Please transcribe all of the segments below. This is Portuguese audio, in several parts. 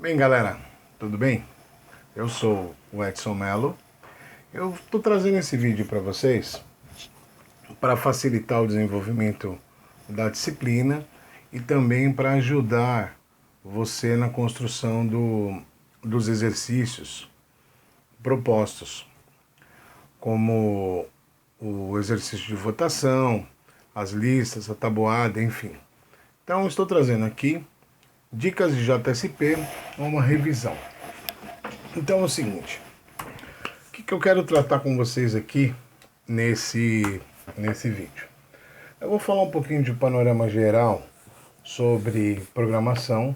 Bem, galera, tudo bem? Eu sou o Edson Mello. Eu estou trazendo esse vídeo para vocês para facilitar o desenvolvimento da disciplina e também para ajudar você na construção dos exercícios propostos, como o exercício de votação, as listas, a tabuada, enfim. Então, estou trazendo aqui dicas de JSP, uma revisão. Então é o seguinte, o que eu quero tratar com vocês aqui nesse vídeo? Eu vou falar um pouquinho de panorama geral sobre programação.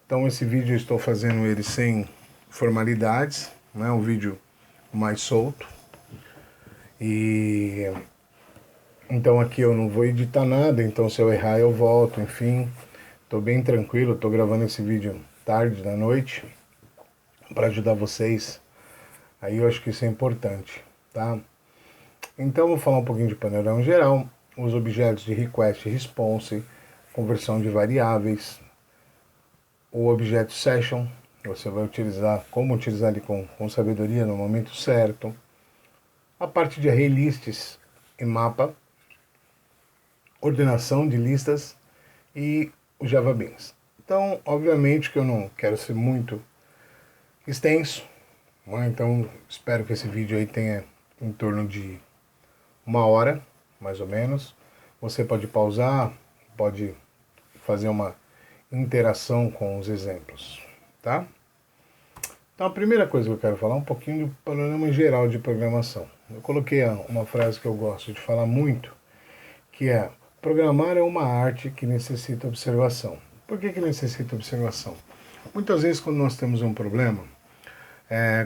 Então esse vídeo eu estou fazendo ele sem formalidades, né? Um vídeo mais solto. E então aqui eu não vou editar nada, então se eu errar eu volto, enfim. Estou bem tranquilo, estou gravando esse vídeo tarde da noite para ajudar vocês. Aí eu acho que isso é importante, tá? Então vou falar um pouquinho de panorama geral, os objetos de request e response, conversão de variáveis, o objeto session, você vai utilizar, como utilizar ele com sabedoria no momento certo, a parte de array lists e mapa, ordenação de listas e o Java Beans. Então, obviamente que eu não quero ser muito extenso, então espero que esse vídeo aí tenha em torno de 1 hora, mais ou menos. Você pode pausar, pode fazer uma interação com os exemplos, tá? Então a primeira coisa que eu quero falar é um pouquinho do panorama geral de programação. Eu coloquei uma frase que eu gosto de falar muito, que é: programar é uma arte que necessita observação. Por que necessita observação? Muitas vezes quando nós temos um problema,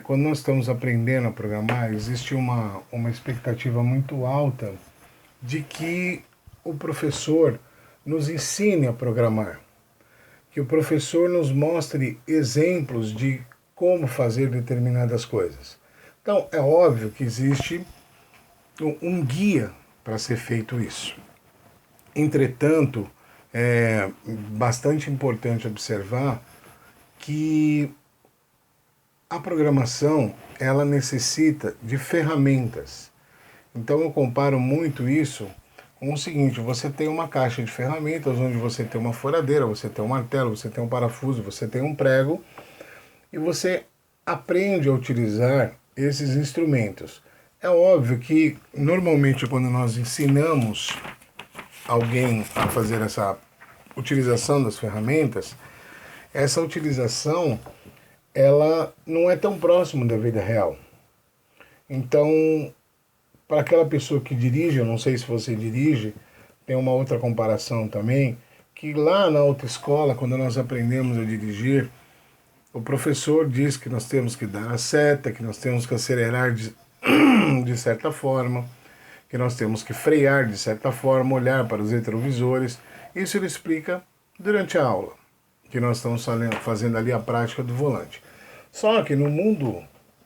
quando nós estamos aprendendo a programar, existe uma expectativa muito alta de que o professor nos ensine a programar, que o professor nos mostre exemplos de como fazer determinadas coisas. Então, é óbvio que existe um guia para ser feito isso. Entretanto, é bastante importante observar que a programação, ela necessita de ferramentas. Então eu comparo muito isso com o seguinte: você tem uma caixa de ferramentas onde você tem uma furadeira, você tem um martelo, você tem um parafuso, você tem um prego, e você aprende a utilizar esses instrumentos. É óbvio que normalmente quando nós ensinamos alguém a fazer essa utilização das ferramentas, essa utilização ela não é tão próxima da vida real. Então, para aquela pessoa que dirige, eu não sei se você dirige, tem uma outra comparação também, que lá na autoescola, quando nós aprendemos a dirigir, o professor diz que nós temos que dar a seta, que nós temos que acelerar de certa forma, que nós temos que frear de certa forma, olhar para os retrovisores. Isso ele explica durante a aula, que nós estamos fazendo ali a prática do volante. Só que no mundo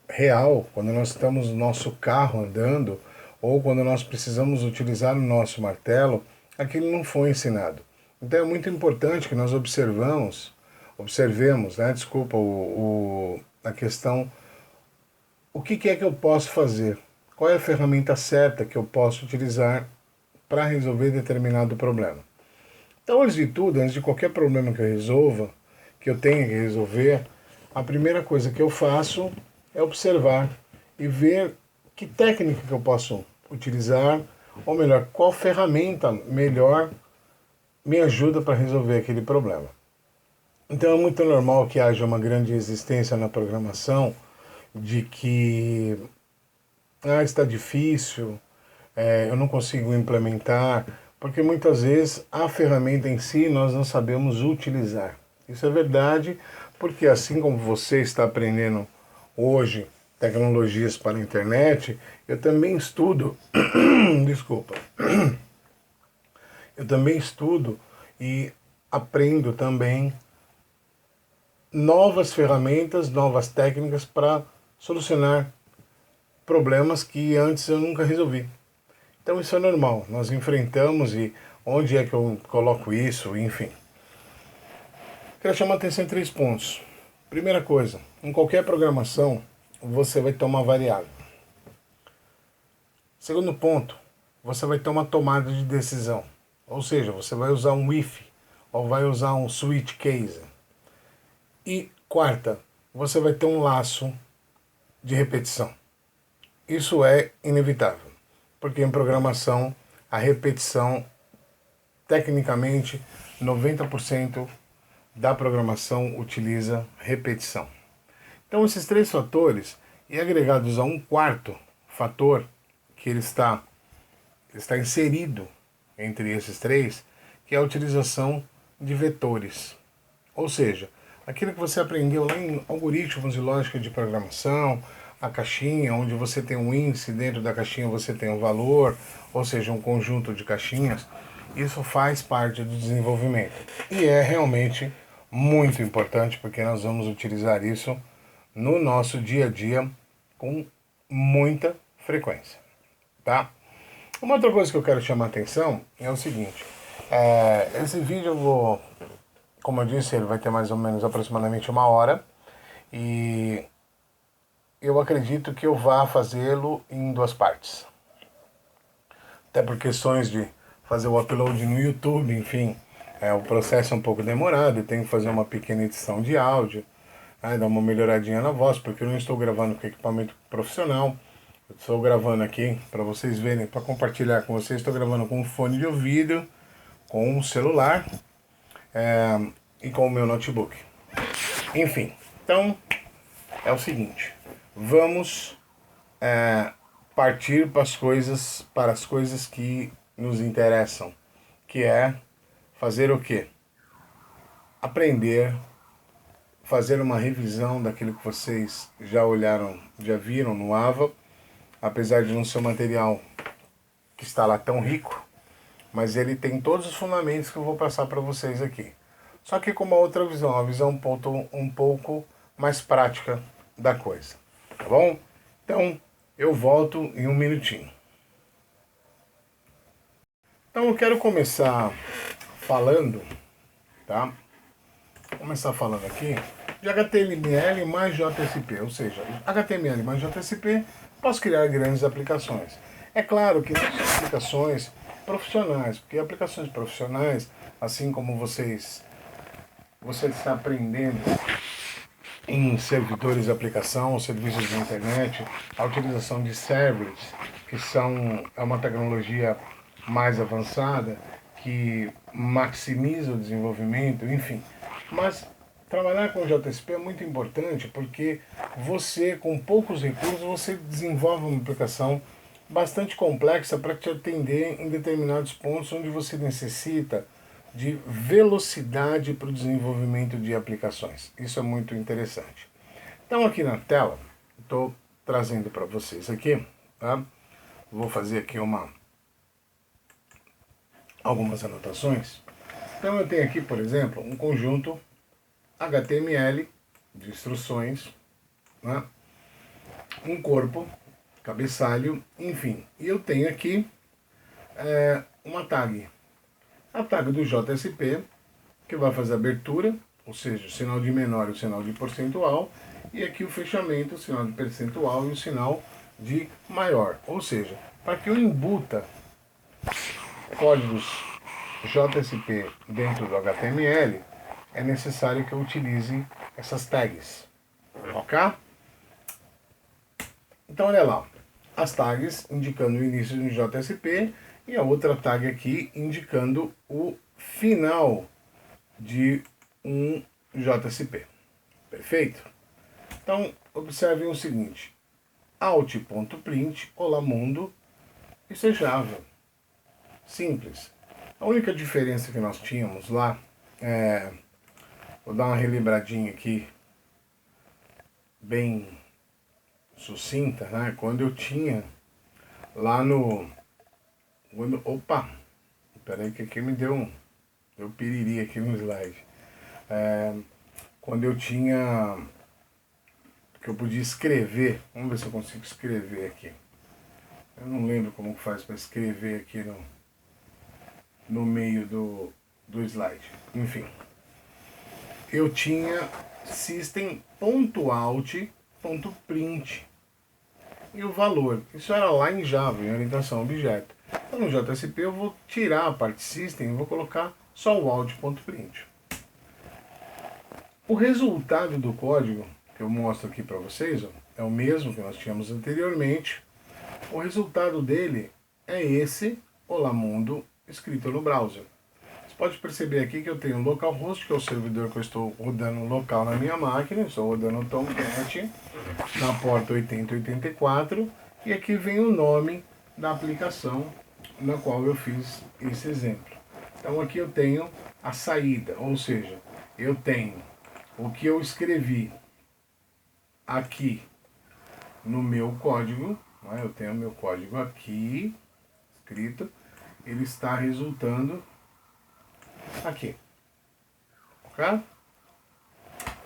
real, quando nós estamos no nosso carro andando, ou quando nós precisamos utilizar o nosso martelo, aquilo não foi ensinado. Então é muito importante que nós observemos, né, a questão, o que é que eu posso fazer? Qual é a ferramenta certa que eu posso utilizar para resolver determinado problema? Então, antes de tudo, antes de qualquer problema que eu resolva, que eu tenha que resolver, a primeira coisa que eu faço é observar e ver que técnica que eu posso utilizar, ou melhor, qual ferramenta melhor me ajuda para resolver aquele problema. Então é muito normal que haja uma grande resistência na programação de que está difícil, eu não consigo implementar, porque muitas vezes a ferramenta em si nós não sabemos utilizar. Isso é verdade, porque assim como você está aprendendo hoje tecnologias para a internet, eu também estudo, desculpa, eu também estudo e aprendo também novas ferramentas, novas técnicas para solucionar problemas que antes eu nunca resolvi. Então isso é normal, nós enfrentamos. E onde é que eu coloco isso, enfim. Quero chamar a atenção em 3 pontos. Primeira coisa, em qualquer programação, você vai ter uma variável. Segundo ponto, você vai ter uma tomada de decisão. Ou seja, você vai usar um if ou vai usar um switch case. E quarta, você vai ter um laço de repetição. Isso é inevitável, porque em programação a repetição, tecnicamente, 90% da programação utiliza repetição. Então esses três fatores, e agregados a um quarto fator, que ele está inserido entre esses três, que é a utilização de vetores. Ou seja, aquilo que você aprendeu lá em algoritmos e lógica de programação, a caixinha, onde você tem um índice, dentro da caixinha você tem um valor, ou seja, um conjunto de caixinhas, isso faz parte do desenvolvimento. E é realmente muito importante, porque nós vamos utilizar isso no nosso dia a dia com muita frequência, tá? Uma outra coisa que eu quero chamar a atenção é o seguinte, esse vídeo eu vou, como eu disse, ele vai ter mais ou menos aproximadamente 1 hora, e eu acredito que eu vá fazê-lo em 2 partes. Até por questões de fazer o upload no YouTube, enfim, o processo é um pouco demorado, eu tenho que fazer uma pequena edição de áudio, dar uma melhoradinha na voz, porque eu não estou gravando com equipamento profissional. Eu estou gravando aqui para vocês verem, para compartilhar com vocês. Estou gravando com um fone de ouvido, com um celular e com o meu notebook. Enfim, então é o seguinte, vamos partir para as coisas que nos interessam, que é fazer o quê? Aprender, fazer uma revisão daquilo que vocês já olharam, já viram no AVA, apesar de não ser um material que está lá tão rico, mas ele tem todos os fundamentos que eu vou passar para vocês aqui. Só que com uma outra visão, uma visão um pouco mais prática da coisa, tá bom? Então, eu volto em um minutinho. Então, eu quero começar falando, tá? Vou começar falando aqui de HTML mais JSP, ou seja, HTML mais JSP, posso criar grandes aplicações. É claro que não são aplicações profissionais, porque aplicações profissionais, assim como você está aprendendo em servidores de aplicação, serviços de internet, a utilização de servers, que é uma tecnologia mais avançada, que maximiza o desenvolvimento, enfim. Mas trabalhar com JSP é muito importante porque você, com poucos recursos, você desenvolve uma aplicação bastante complexa para te atender em determinados pontos onde você necessita de velocidade para o desenvolvimento de aplicações. Isso é muito interessante. Então aqui na tela, estou trazendo para vocês aqui, tá? Vou fazer aqui algumas anotações. Então eu tenho aqui, por exemplo, um conjunto HTML de instruções, né? Um corpo, cabeçalho, enfim. E eu tenho aqui uma tag. A tag do JSP, que vai fazer a abertura, ou seja, o sinal de menor e o sinal de percentual, e aqui o fechamento, o sinal de percentual e o sinal de maior. Ou seja, para que eu embuta códigos JSP dentro do HTML, é necessário que eu utilize essas tags, ok? Então olha lá, as tags indicando o início de um JSP e a outra tag aqui indicando o final de um JSP. Perfeito? Então observem o seguinte, alt.print, olá mundo, isso é Java. Simples. A única diferença que nós tínhamos lá, vou dar uma relembradinha aqui, bem sucinta, né? Quando eu tinha lá no... opa! Espera aí que aqui me deu piriri aqui no slide. Quando eu tinha... que eu podia escrever, vamos ver se eu consigo escrever aqui. Eu não lembro como faz para escrever aqui no meio do slide. Enfim, eu tinha system.out.print e o valor. Isso era lá em Java, em orientação a objeto. Então no JSP eu vou tirar a parte system e vou colocar só o out.print. O resultado do código que eu mostro aqui para vocês, ó, é o mesmo que nós tínhamos anteriormente. O resultado dele é esse Olá Mundo escrito no browser. Você pode perceber aqui que eu tenho localhost, que é o servidor que eu estou rodando local na minha máquina. Estou rodando o Tomcat na porta 8084. E aqui vem o nome da aplicação na qual eu fiz esse exemplo. Então aqui eu tenho a saída, ou seja, eu tenho o que eu escrevi aqui no meu código, né? Eu tenho o meu código aqui escrito, ele está resultando aqui, ok?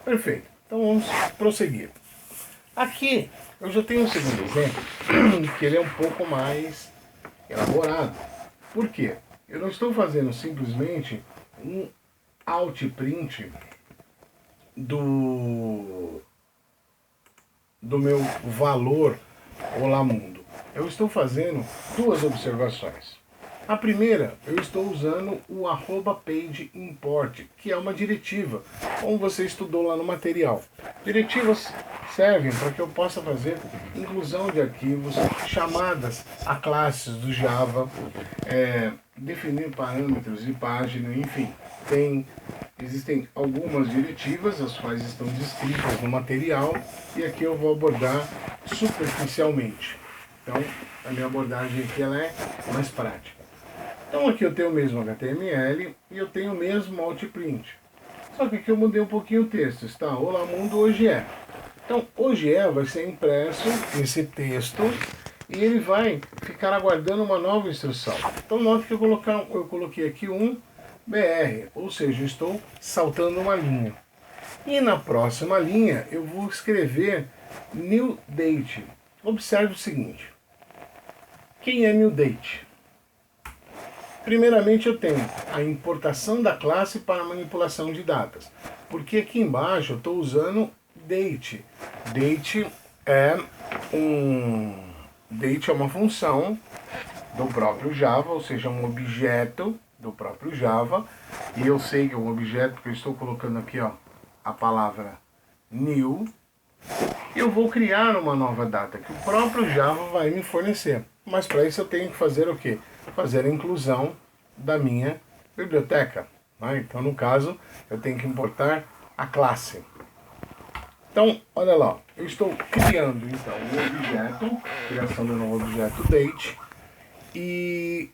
Perfeito, então vamos prosseguir. Aqui eu já tenho um segundo exemplo, que ele é um pouco mais elaborado. Por quê? Eu não estou fazendo simplesmente um outprint do meu valor Olá Mundo. Eu estou fazendo duas observações. A primeira, eu estou usando o @pageimport, que é uma diretiva, como você estudou lá no material. Diretivas servem para que eu possa fazer inclusão de arquivos, chamadas a classes do Java, definir parâmetros de página, enfim. Existem algumas diretivas, as quais estão descritas no material, e aqui eu vou abordar superficialmente. Então, a minha abordagem aqui ela é mais prática. Então aqui eu tenho o mesmo HTML e eu tenho o mesmo outprint. Só que aqui eu mudei um pouquinho o texto, está? Olá Mundo hoje é. Então, hoje é vai ser impresso esse texto e ele vai ficar aguardando uma nova instrução. Então, note que eu coloquei aqui um BR, ou seja, eu estou saltando uma linha. E na próxima linha eu vou escrever new date. Observe o seguinte. Quem é new date? Primeiramente eu tenho a importação da classe para manipulação de datas. Porque aqui embaixo eu estou usando date. Date é uma função do próprio Java, ou seja, um objeto do próprio Java. E eu sei que é um objeto porque eu estou colocando aqui, ó, a palavra new. Eu vou criar uma nova data que o próprio Java vai me fornecer. Mas para isso eu tenho que fazer o quê? Fazer a inclusão da minha biblioteca. Né? Então, no caso, eu tenho que importar a classe. Então, olha lá, eu estou criando então um objeto, criação de um novo objeto date, e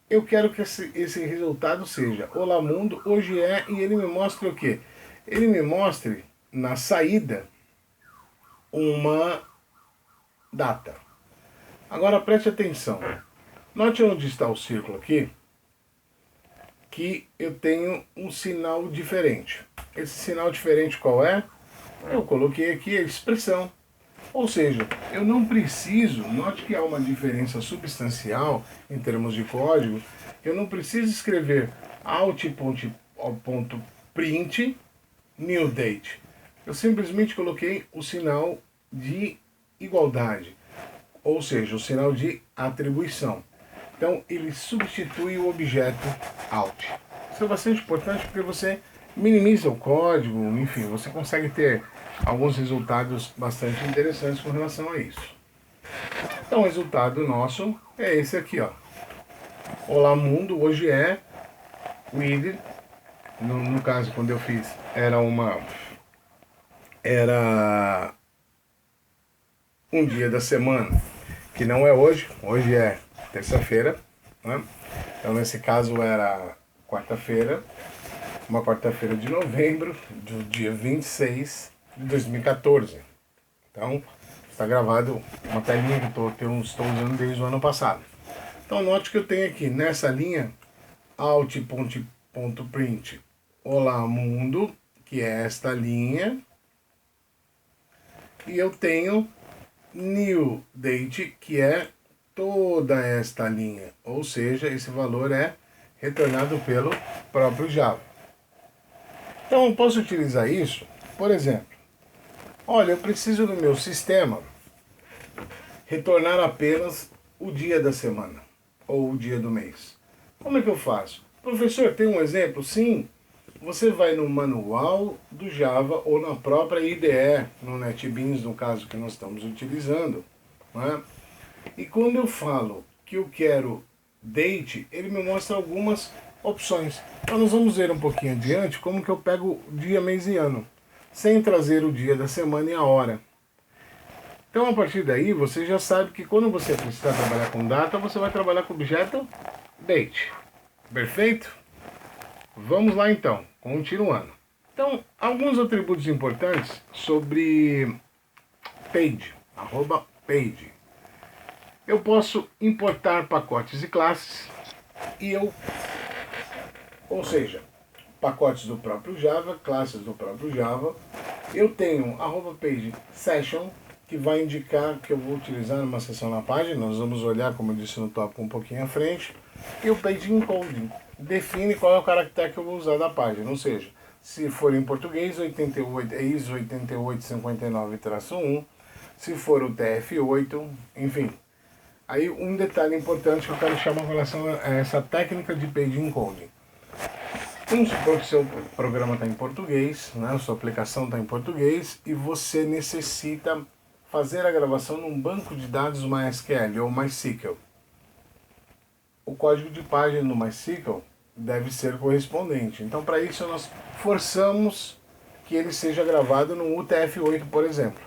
eu quero que esse resultado seja Olá Mundo, hoje é, e ele me mostre o quê? Ele me mostre na saída uma data. Agora preste atenção. Note onde está o círculo aqui, que eu tenho um sinal diferente. Esse sinal diferente qual é? Eu coloquei aqui a expressão. Ou seja, eu não preciso, note que há uma diferença substancial em termos de código, eu não preciso escrever out.print new date. Eu simplesmente coloquei o sinal de igualdade, ou seja, o sinal de atribuição. Então ele substitui o objeto out. Isso é bastante importante porque você minimiza o código, enfim, você consegue ter alguns resultados bastante interessantes com relação a isso. Então o resultado nosso é esse aqui, ó. Olá Mundo, hoje é with, no caso quando eu fiz era um dia da semana, que não é hoje é terça-feira, né? Então nesse caso era quarta-feira, uma quarta-feira de novembro, do dia 26 de 2014. Então está gravado uma telinha que estou usando desde o ano passado. Então note que eu tenho aqui nessa linha out.print Olá Mundo, que é esta linha, e eu tenho new date, que é toda esta linha, ou seja, esse valor é retornado pelo próprio Java. Então eu posso utilizar isso, por exemplo, olha, eu preciso no meu sistema retornar apenas o dia da semana ou o dia do mês. Como é que eu faço? Professor, tem um exemplo? Sim. Você vai no manual do Java ou na própria IDE, no NetBeans, no caso que nós estamos utilizando, né? E quando eu falo que eu quero date, ele me mostra algumas opções. Então nós vamos ver um pouquinho adiante como que eu pego dia, mês e ano, sem trazer o dia da semana e a hora. Então a partir daí você já sabe que quando você precisar trabalhar com data, você vai trabalhar com o objeto date. Perfeito? Vamos lá então, continuando. Então, alguns atributos importantes sobre page, @page. Eu posso importar pacotes e classes ou seja, pacotes do próprio Java, classes do próprio Java. Eu tenho @page session, que vai indicar que eu vou utilizar numa sessão na página. Nós vamos olhar, como eu disse no tópico, um pouquinho à frente. E o page encoding define qual é o caractere que eu vou usar da página, ou seja, se for em português, 88, é ISO 8859-1, se for o TF8, enfim. Aí um detalhe importante que eu quero chamar em relação a essa técnica de page encoding. Vamos supor que seu programa está em português, né? Sua aplicação está em português e você necessita fazer a gravação num banco de dados MySQL ou MySQL. O código de página no MySQL deve ser correspondente. Então, para isso, nós forçamos que ele seja gravado no UTF-8, por exemplo.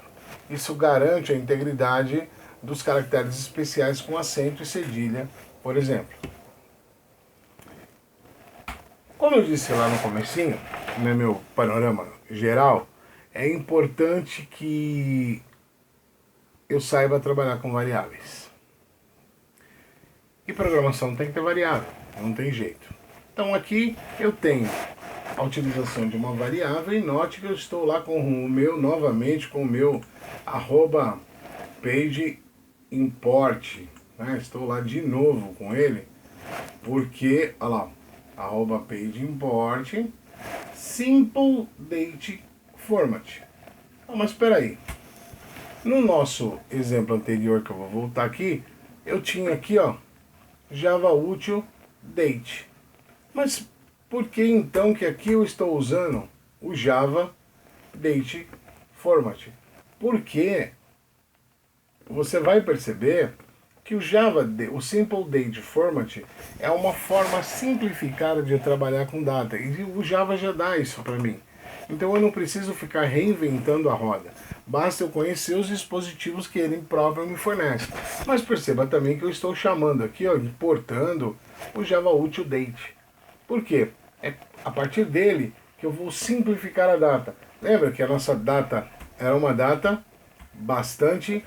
Isso garante a integridade dos caracteres especiais com acento e cedilha, por exemplo. Como eu disse lá no comecinho, no meu panorama geral, é importante que eu saiba trabalhar com variáveis. E programação tem que ter variável, não tem jeito. Então aqui eu tenho a utilização de uma variável e note que eu estou lá com o meu, novamente, com o meu @page import, né? Estou lá de novo com ele, porque, olha lá, @page import simple date format. Ah, mas espera aí. No nosso exemplo anterior, que eu vou voltar aqui, eu tinha aqui, ó, Java útil date. Mas por que então que aqui eu estou usando o Java date format? Porque você vai perceber que o Simple Date Format é uma forma simplificada de trabalhar com data. E o Java já dá isso para mim. Então eu não preciso ficar reinventando a roda. Basta eu conhecer os dispositivos que ele próprio me fornece. Mas perceba também que eu estou chamando aqui, ó, importando o Java Util Date. Por quê? É a partir dele que eu vou simplificar a data. Lembra que a nossa data era uma data bastante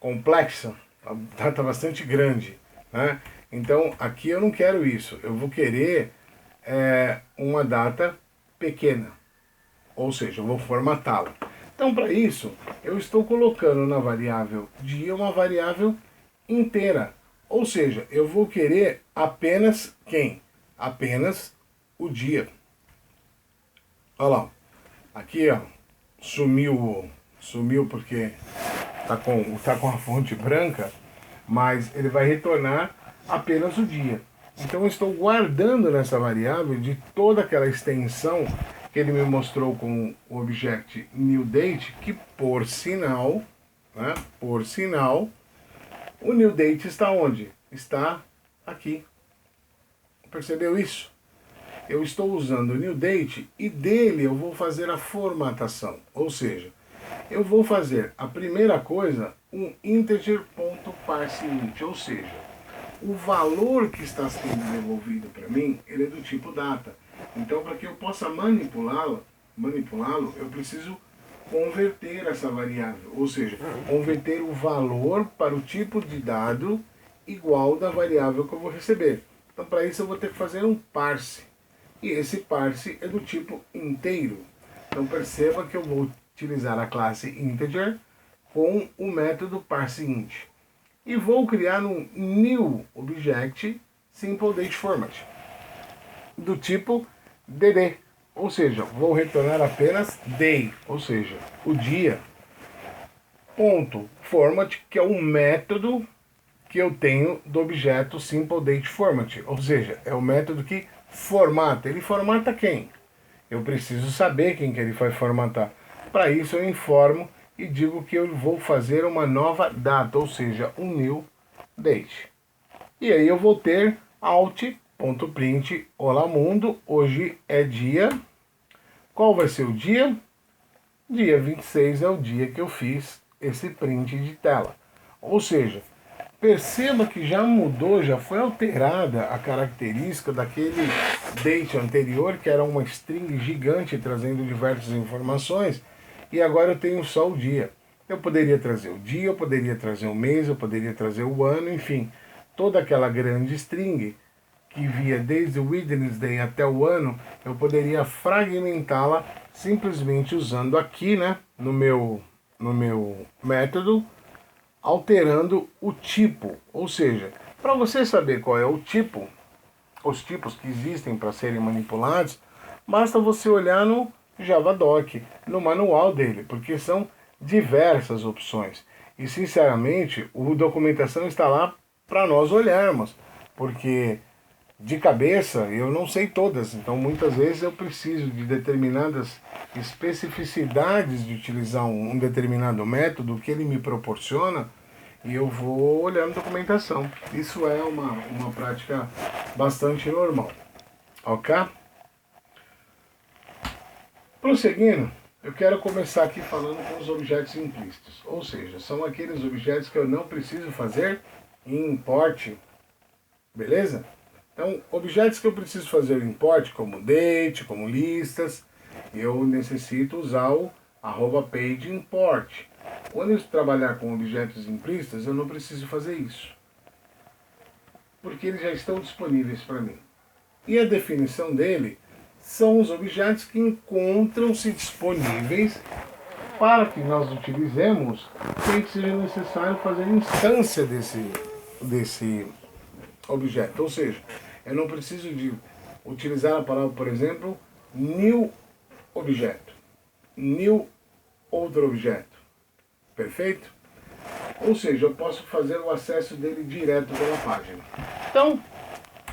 complexa, uma data bastante grande, né? Então aqui eu não quero isso. Eu vou querer uma data pequena. Ou seja, eu vou formatá-la. Então, para isso, eu estou colocando na variável dia uma variável inteira. Ou seja, eu vou querer apenas quem? Apenas o dia. Olha lá. Aqui, ó, sumiu porque tá com a fonte branca, mas ele vai retornar apenas o dia. Então eu estou guardando nessa variável de toda aquela extensão que ele me mostrou com o object newDate, que por sinal, né, o newDate está onde? Está aqui. Percebeu isso? Eu estou usando o newDate e dele eu vou fazer a formatação. Ou seja, eu vou fazer a primeira coisa, um integer.parseInt, ou seja, o valor que está sendo devolvido para mim, ele é do tipo data. Então, para que eu possa manipulá-lo, eu preciso converter essa variável, ou seja, converter o valor para o tipo de dado igual da variável que eu vou receber. Então, para isso eu vou ter que fazer um parse. E esse parse é do tipo inteiro. Então, perceba que eu vou utilizar a classe integer com o método parseInt. E vou criar um new object simple date format do tipo dd, ou seja, vou retornar apenas day, ou seja, o dia. Ponto format, que é o método que eu tenho do objeto simple date format, ou seja, é o método que formata. Ele formata quem? Eu preciso saber quem que ele vai formatar. Para isso eu informo e digo que eu vou fazer uma nova data, ou seja, um new date. E aí eu vou ter out.print, olá mundo, hoje é dia. Qual vai ser o dia? Dia 26 é o dia que eu fiz esse print de tela. Ou seja, perceba que já mudou, já foi alterada a característica daquele date anterior, que era uma string gigante trazendo diversas informações, e agora eu tenho só o dia. Eu poderia trazer o dia, eu poderia trazer o mês, eu poderia trazer o ano, enfim, toda aquela grande string que via desde o Wednesday até o ano, eu poderia fragmentá-la simplesmente usando aqui, né, no meu método, alterando o tipo. Ou seja, para você saber qual é o tipo, os tipos que existem para serem manipulados, basta você olhar no Javadoc, no manual dele, porque são diversas opções. E sinceramente, a documentação está lá para nós olharmos, porque de cabeça eu não sei todas, então muitas vezes eu preciso de determinadas especificidades de utilizar um determinado método que ele me proporciona e eu vou olhando documentação. Isso é uma prática bastante normal, ok? Prosseguindo, eu quero começar aqui falando com os objetos implícitos, ou seja, são aqueles objetos que eu não preciso fazer import, beleza? Então, objetos que eu preciso fazer import, como date, como listas, eu necessito usar o @pageimport. Quando eu trabalhar com objetos implícitos, eu não preciso fazer isso, porque eles já estão disponíveis para mim. E a definição dele são os objetos que encontram-se disponíveis para que nós utilizemos sem que seja necessário fazer instância desse objeto. Ou seja, eu não preciso de utilizar a palavra, por exemplo, new objeto, new outro objeto. Perfeito? Ou seja, eu posso fazer o acesso dele direto pela página. Então,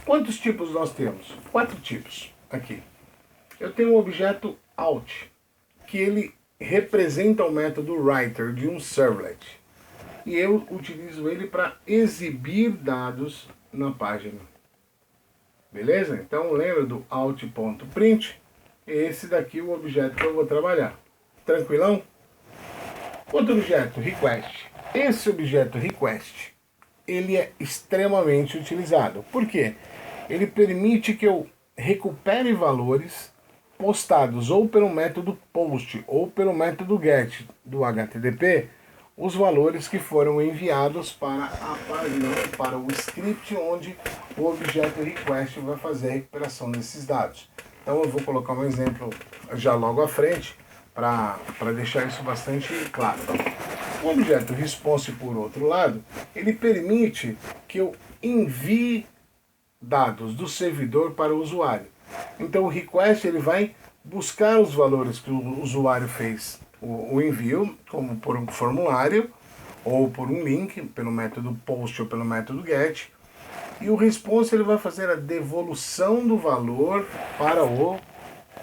quantos tipos nós temos? 4 tipos aqui. Eu tenho o objeto out, que ele representa o método writer de um servlet. E eu utilizo ele para exibir dados na página. Beleza? Então lembra do out.print? Esse daqui é o objeto que eu vou trabalhar. Tranquilão? Outro objeto, request. Esse objeto request, ele é extremamente utilizado. Por quê? Ele permite que eu recupere valores postados ou pelo método post ou pelo método get do HTTP, os valores que foram enviados para a página, para o script onde o objeto request vai fazer a recuperação desses dados. Então eu vou colocar um exemplo já logo à frente para deixar isso bastante claro. O objeto response, por outro lado, ele permite que eu envie dados do servidor para o usuário. Então o request ele vai buscar os valores que o usuário fez o envio, como por um formulário ou por um link, pelo método post ou pelo método get. E o response ele vai fazer a devolução do valor para o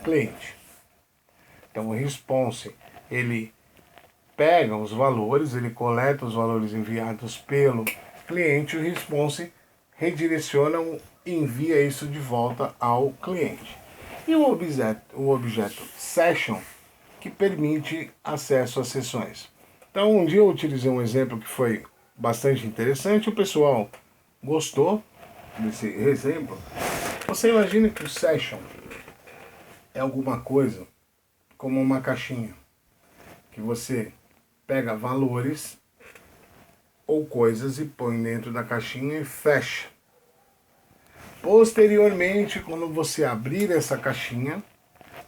cliente. Então o response ele pega os valores, ele coleta os valores enviados pelo cliente, o response redireciona, envia isso de volta ao cliente. E o objeto session, que permite acesso às sessões. Então um dia eu utilizei um exemplo que foi bastante interessante, o pessoal gostou desse exemplo. Você imagina que o session é alguma coisa como uma caixinha, que você pega valores ou coisas e põe dentro da caixinha e fecha. Posteriormente, quando você abrir essa caixinha,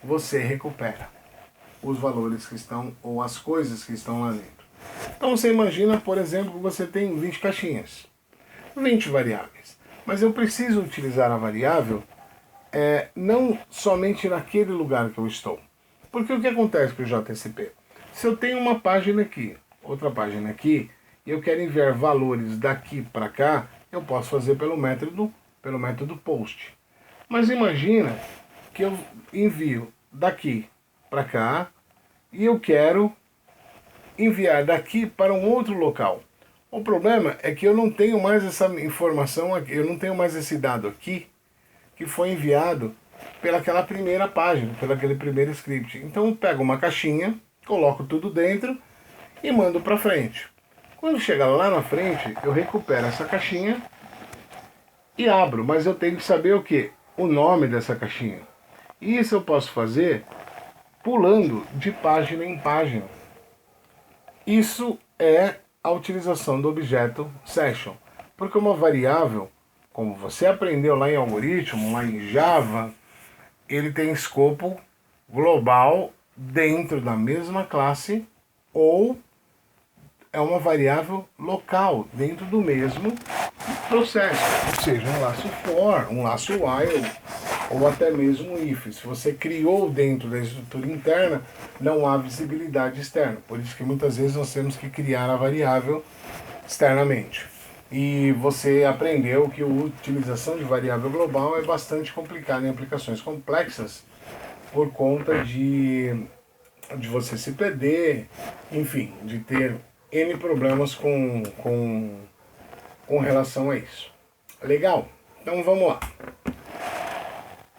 você recupera os valores que estão, ou as coisas que estão lá dentro. Então você imagina, por exemplo, que você tem 20 caixinhas, 20 variáveis. Mas eu preciso utilizar a variável não somente naquele lugar que eu estou. Porque o que acontece com o JSP? Se eu tenho uma página aqui, outra página aqui, e eu quero enviar valores daqui para cá, eu posso fazer pelo método post. Mas imagina que eu envio daqui para cá e eu quero enviar daqui para um outro local. O problema é que eu não tenho mais essa informação aqui, eu não tenho mais esse dado aqui que foi enviado pelaquela primeira página, pelaquele primeiro script. Então eu pego uma caixinha, coloco tudo dentro e mando para frente. Quando chegar lá na frente, eu recupero essa caixinha e abro, mas eu tenho que saber o que? O nome dessa caixinha. E isso eu posso fazer pulando de página em página. Isso é a utilização do objeto session, porque uma variável, como você aprendeu lá em algoritmo, lá em Java, ele tem escopo global dentro da mesma classe ou é uma variável local dentro do mesmo processo, ou seja, um laço for, um laço while ou até mesmo um if. Se você criou dentro da estrutura interna, não há visibilidade externa. Por isso que muitas vezes nós temos que criar a variável externamente. E você aprendeu que a utilização de variável global é bastante complicada em aplicações complexas por conta de você se perder, enfim, de ter N problemas com relação a isso. Legal? Então vamos lá.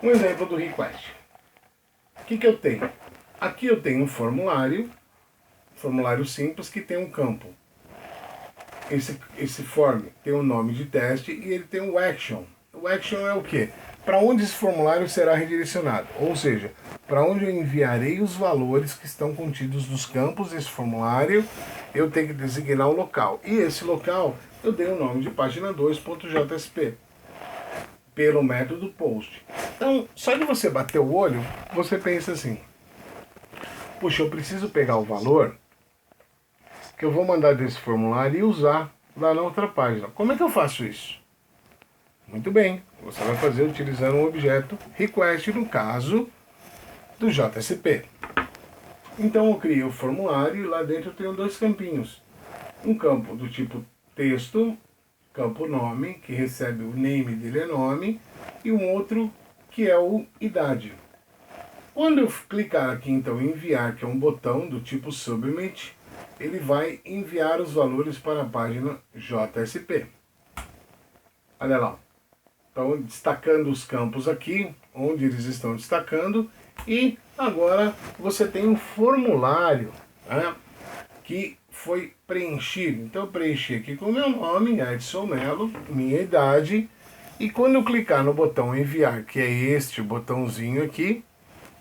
Um exemplo do request. O que eu tenho? Aqui eu tenho um formulário simples que tem um campo. Esse form tem o nome de teste e ele tem o action. O action é o quê? Para onde esse formulário será redirecionado? Ou seja, para onde eu enviarei os valores que estão contidos nos campos desse formulário, eu tenho que designar o local. E esse local eu dei o nome de página 2.jsp pelo método post. Então, só de você bater o olho, você pensa assim: puxa, eu preciso pegar o valor que eu vou mandar desse formulário e usar lá na outra página. Como é que eu faço isso? Muito bem, você vai fazer utilizando um objeto request, no caso do JSP. Então eu criei o formulário e lá dentro eu tenho dois campinhos. Um campo do tipo texto, campo nome, que recebe o name dele é nome, e um outro que é o idade. Quando eu clicar aqui então em enviar, que é um botão do tipo submit, ele vai enviar os valores para a página JSP. Olha lá. Então, destacando os campos aqui, onde eles estão destacando, e agora você tem um formulário, né, que foi preenchido. Então, eu preenchi aqui com o meu nome, Edson Melo, minha idade, e quando eu clicar no botão enviar, que é este botãozinho aqui,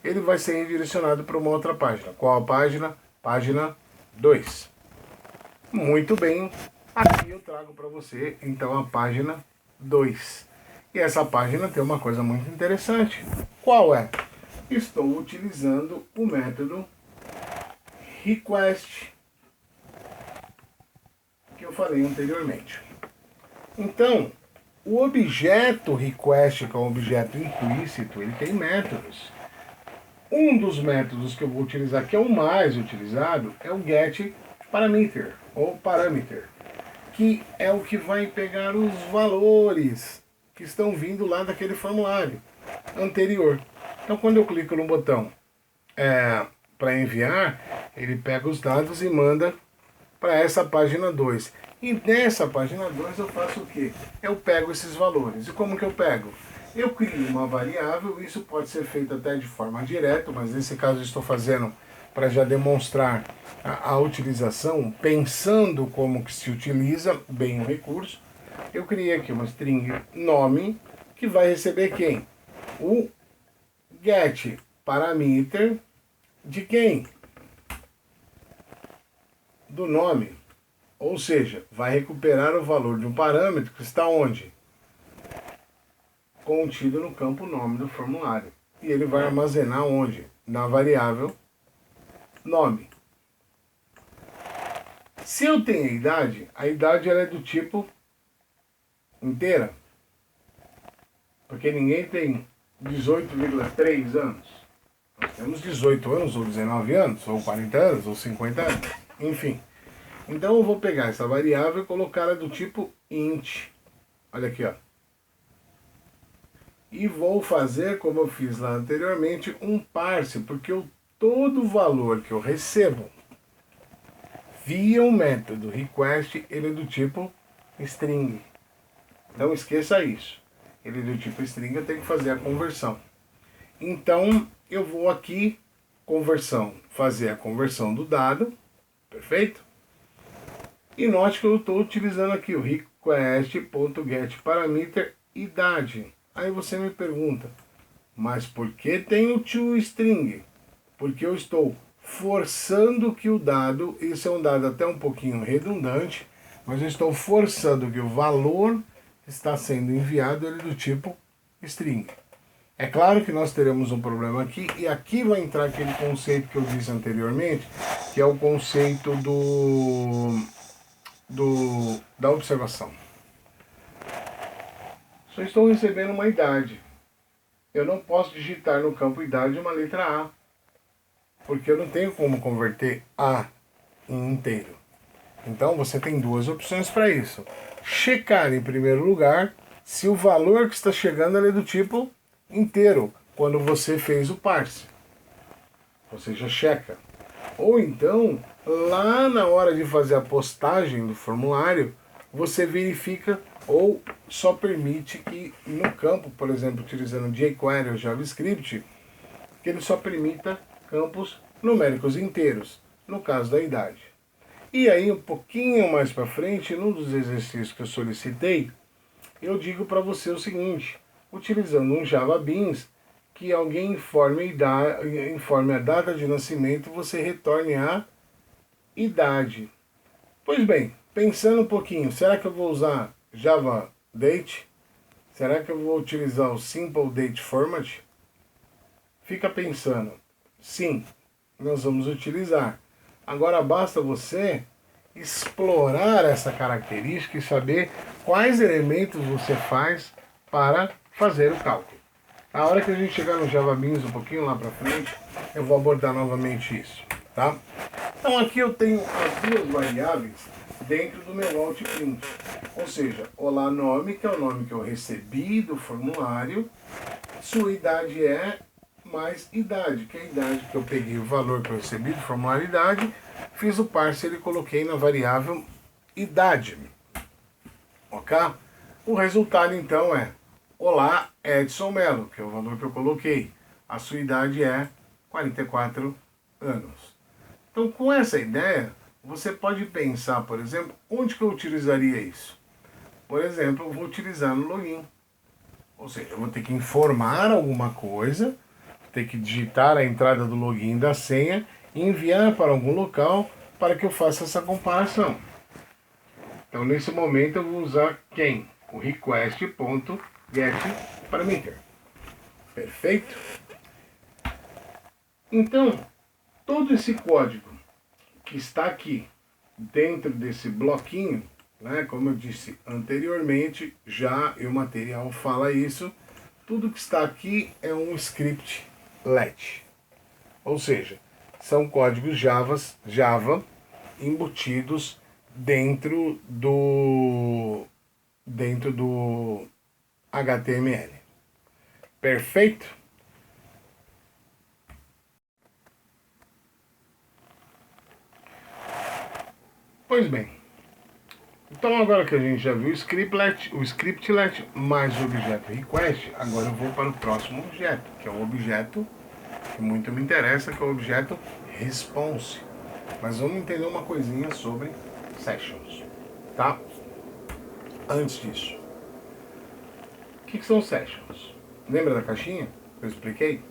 ele vai ser redirecionado para uma outra página. Qual a página? Página 2. Muito bem, aqui eu trago para você então a página 2. E essa página tem uma coisa muito interessante. Qual é? Estou utilizando o método request que eu falei anteriormente. Então, o objeto request, que é um objeto implícito, ele tem métodos. Um dos métodos que eu vou utilizar, que é o mais utilizado, é o getParameter, ou parameter, que é o que vai pegar os valores que estão vindo lá daquele formulário anterior. Então, quando eu clico no botão para enviar, ele pega os dados e manda para essa página 2. E nessa página 2 eu faço o quê? Eu pego esses valores. E como que eu pego? Eu crio uma variável, isso pode ser feito até de forma direta, mas nesse caso eu estou fazendo para já demonstrar a utilização, pensando como que se utiliza bem o recurso. Eu criei aqui uma string nome, que vai receber quem? O getParameter de quem? Do nome. Ou seja, vai recuperar o valor de um parâmetro que está onde? Contido no campo nome do formulário. E ele vai armazenar onde? Na variável nome. Se eu tenho a idade ela é do tipo inteira. Porque ninguém tem 18,3 anos. Nós temos 18 anos, ou 19 anos, ou 40 anos, ou 50 anos, enfim. Então eu vou pegar essa variável e colocar ela do tipo int. Olha aqui, ó. E vou fazer, como eu fiz lá anteriormente, um parse, porque todo valor que eu recebo via o método request, ele é do tipo string. Não esqueça isso. Ele é do tipo string, eu tenho que fazer a conversão. Então, eu vou aqui, fazer a conversão do dado, perfeito? E note que eu estou utilizando aqui o request.getParameter idade. Aí você me pergunta, mas por que tem o toString? Porque eu estou forçando que o dado, isso é um dado até um pouquinho redundante, mas eu estou forçando que o valor está sendo enviado ele do tipo string. É claro que nós teremos um problema aqui, e aqui vai entrar aquele conceito que eu disse anteriormente, que é o conceito da observação. Só estou recebendo uma idade. Eu não posso digitar no campo idade uma letra A, porque eu não tenho como converter A em inteiro. Então você tem duas opções para isso. Checar em primeiro lugar se o valor que está chegando é do tipo inteiro, quando você fez o parse. Você já checa. Ou então, lá na hora de fazer a postagem do formulário, você verifica ou só permite que no campo, por exemplo, utilizando jQuery ou JavaScript, que ele só permita campos numéricos inteiros, no caso da idade. E aí, um pouquinho mais para frente, num dos exercícios que eu solicitei, eu digo para você o seguinte, utilizando um Java Beans, que alguém informe a data de nascimento, você retorne a idade. Pois bem, pensando um pouquinho, será que eu vou usar Java Date? Será que eu vou utilizar o Simple Date Format? Fica pensando. Sim, nós vamos utilizar. Agora basta você explorar essa característica e saber quais elementos você faz para fazer o cálculo. A hora que a gente chegar no Java Beans um pouquinho lá para frente, eu vou abordar novamente isso, tá? Então aqui eu tenho as duas variáveis dentro do meu outprint. Ou seja, olá nome, que é o nome que eu recebi do formulário, sua idade é mais idade, que é a idade que eu peguei o valor que eu recebi do formulário idade, fiz o parse e coloquei na variável idade. Ok? O resultado então é olá Edson Melo, que é o valor que eu coloquei. A sua idade é 44 anos. Então, com essa ideia, você pode pensar, por exemplo, onde que eu utilizaria isso? Por exemplo, eu vou utilizar no login. Ou seja, eu vou ter que informar alguma coisa, ter que digitar a entrada do login e da senha e enviar para algum local para que eu faça essa comparação. Então, nesse momento, eu vou usar quem? O request.getParameter. Perfeito? Então, todo esse código que está aqui dentro desse bloquinho, né, como eu disse anteriormente, já o material fala isso, tudo que está aqui é um scriptlet. Ou seja, são códigos Java embutidos dentro do HTML. Perfeito? Pois bem, então agora que a gente já viu o scriptlet mais o objeto request, agora eu vou para o próximo objeto, que é o objeto que muito me interessa, que é o objeto response. Mas vamos entender uma coisinha sobre sessions, tá? Antes disso, o que são sessions? Lembra da caixinha que eu expliquei?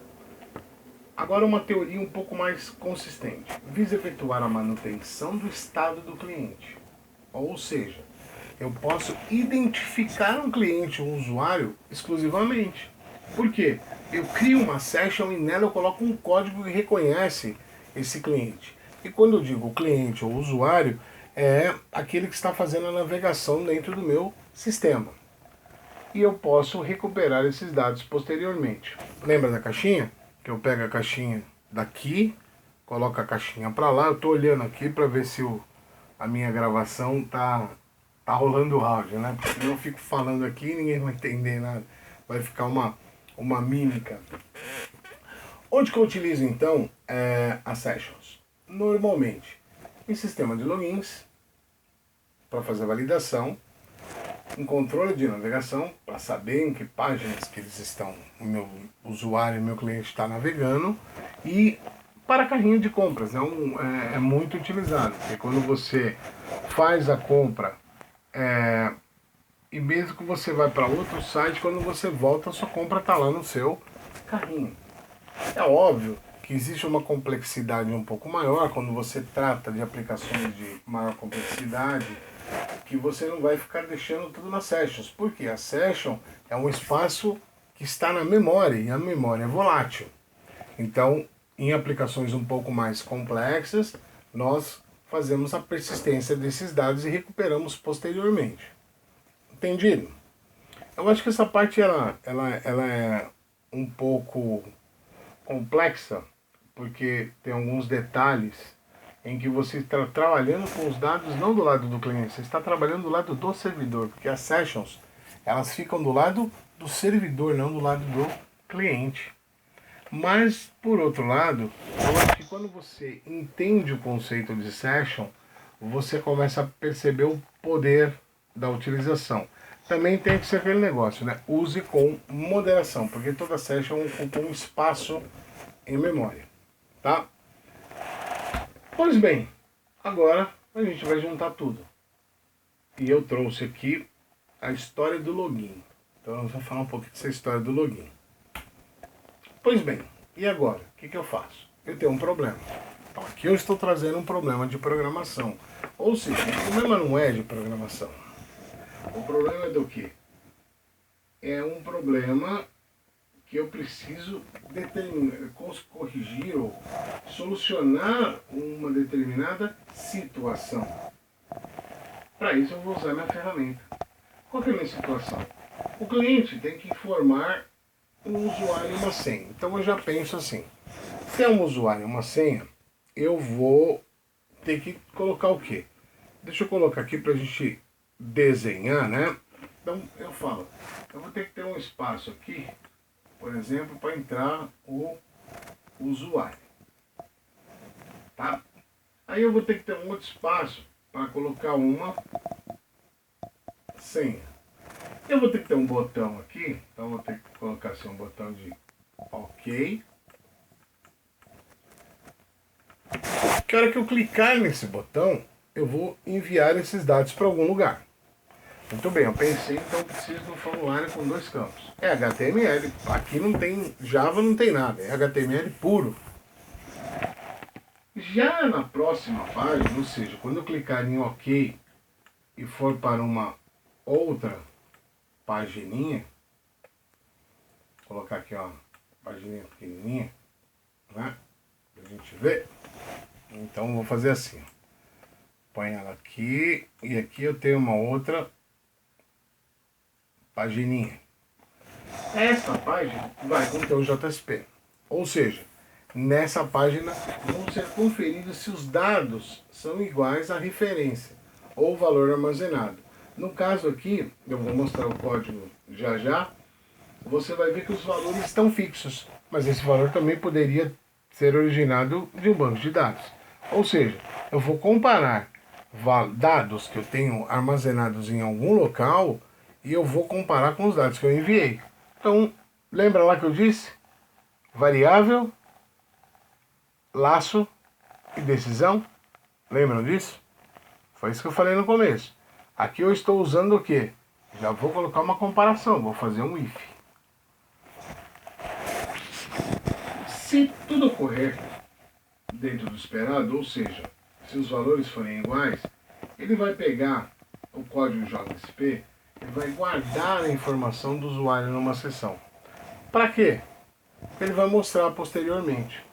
Agora uma teoria um pouco mais consistente. Visa efetuar a manutenção do estado do cliente. Ou seja, eu posso identificar um cliente, um usuário, exclusivamente. Por quê? Eu crio uma session e nela eu coloco um código que reconhece esse cliente. E quando eu digo cliente ou usuário, é aquele que está fazendo a navegação dentro do meu sistema. e eu posso recuperar esses dados posteriormente. Lembra da caixinha? Que eu pego a caixinha daqui, coloco a caixinha para lá, eu estou olhando aqui para ver se a minha gravação tá rolando o áudio, né? Porque eu fico falando aqui e ninguém vai entender nada, vai ficar uma mímica. Onde que eu utilizo então as sessions? Normalmente em sistema de logins, para fazer a validação, em controle de navegação, para saber em que páginas que eles estão, o meu usuário, meu cliente está navegando, e para carrinho de compras, é muito utilizado, porque quando você faz a compra, e mesmo que você vai para outro site, quando você volta, a sua compra está lá no seu carrinho. É óbvio que existe uma complexidade um pouco maior quando você trata de aplicações de maior complexidade, que você não vai ficar deixando tudo nas sessions, porque a session é um espaço que está na memória, e a memória é volátil. Então, em aplicações um pouco mais complexas, nós fazemos a persistência desses dados e recuperamos posteriormente. Entendido? Eu acho que essa parte ela é um pouco complexa, porque tem alguns detalhes em que você está trabalhando com os dados não do lado do cliente, você está trabalhando do lado do servidor, porque as sessions, elas ficam do lado do servidor, não do lado do cliente. Mas, por outro lado, eu acho que quando você entende o conceito de session, você começa a perceber o poder da utilização. Também tem que ser aquele negócio, né? Use com moderação, porque toda session ocupa um espaço em memória, tá? Pois bem, agora a gente vai juntar tudo. E eu trouxe aqui a história do login. Então nós vamos falar um pouquinho dessa história do login. Pois bem, e agora? O que eu faço? Eu tenho um problema. Então aqui eu estou trazendo um problema de programação. Ou seja, o problema não é de programação. O problema é do quê? É um problema que eu preciso corrigir ou solucionar uma determinada situação. Para isso eu vou usar minha ferramenta. Qual que é a minha situação? O cliente tem que informar um usuário e uma senha. Então eu já penso assim, se é um usuário e uma senha, eu vou ter que colocar o quê? Deixa eu colocar aqui para a gente desenhar, né? Então eu falo, eu vou ter que ter um espaço aqui, por exemplo, para entrar o usuário, tá? Aí eu vou ter que ter um outro espaço para colocar uma senha. Eu vou ter que ter um botão aqui, então eu vou ter que colocar assim um botão de OK. Que hora que eu clicar nesse botão, eu vou enviar esses dados para algum lugar. Muito bem, eu pensei, então eu preciso de um formulário com 2 campos. É HTML, aqui não tem Java, não tem nada, é HTML puro. Já na próxima página, ou seja, quando eu clicar em OK e for para uma outra pagininha, vou colocar aqui ó, pagininha pequenininha, né, pra gente ver. Então vou fazer assim, põe ela aqui e aqui eu tenho uma outra pagininha. Essa página vai conter o JSP, ou seja, nessa página vão ser conferidos se os dados são iguais à referência ou valor armazenado. No caso aqui, eu vou mostrar o código já já, você vai ver que os valores estão fixos, mas esse valor também poderia ser originado de um banco de dados. Ou seja, eu vou comparar dados que eu tenho armazenados em algum local e eu vou comparar com os dados que eu enviei. Então, lembra lá que eu disse? Variável, laço e decisão. Lembram disso? Foi isso que eu falei no começo. Aqui eu estou usando o quê? Já vou colocar uma comparação, vou fazer um if. Se tudo ocorrer dentro do esperado, ou seja, se os valores forem iguais, ele vai pegar o código JSP e vai guardar a informação do usuário numa seção. Para quê? Ele vai mostrar posteriormente.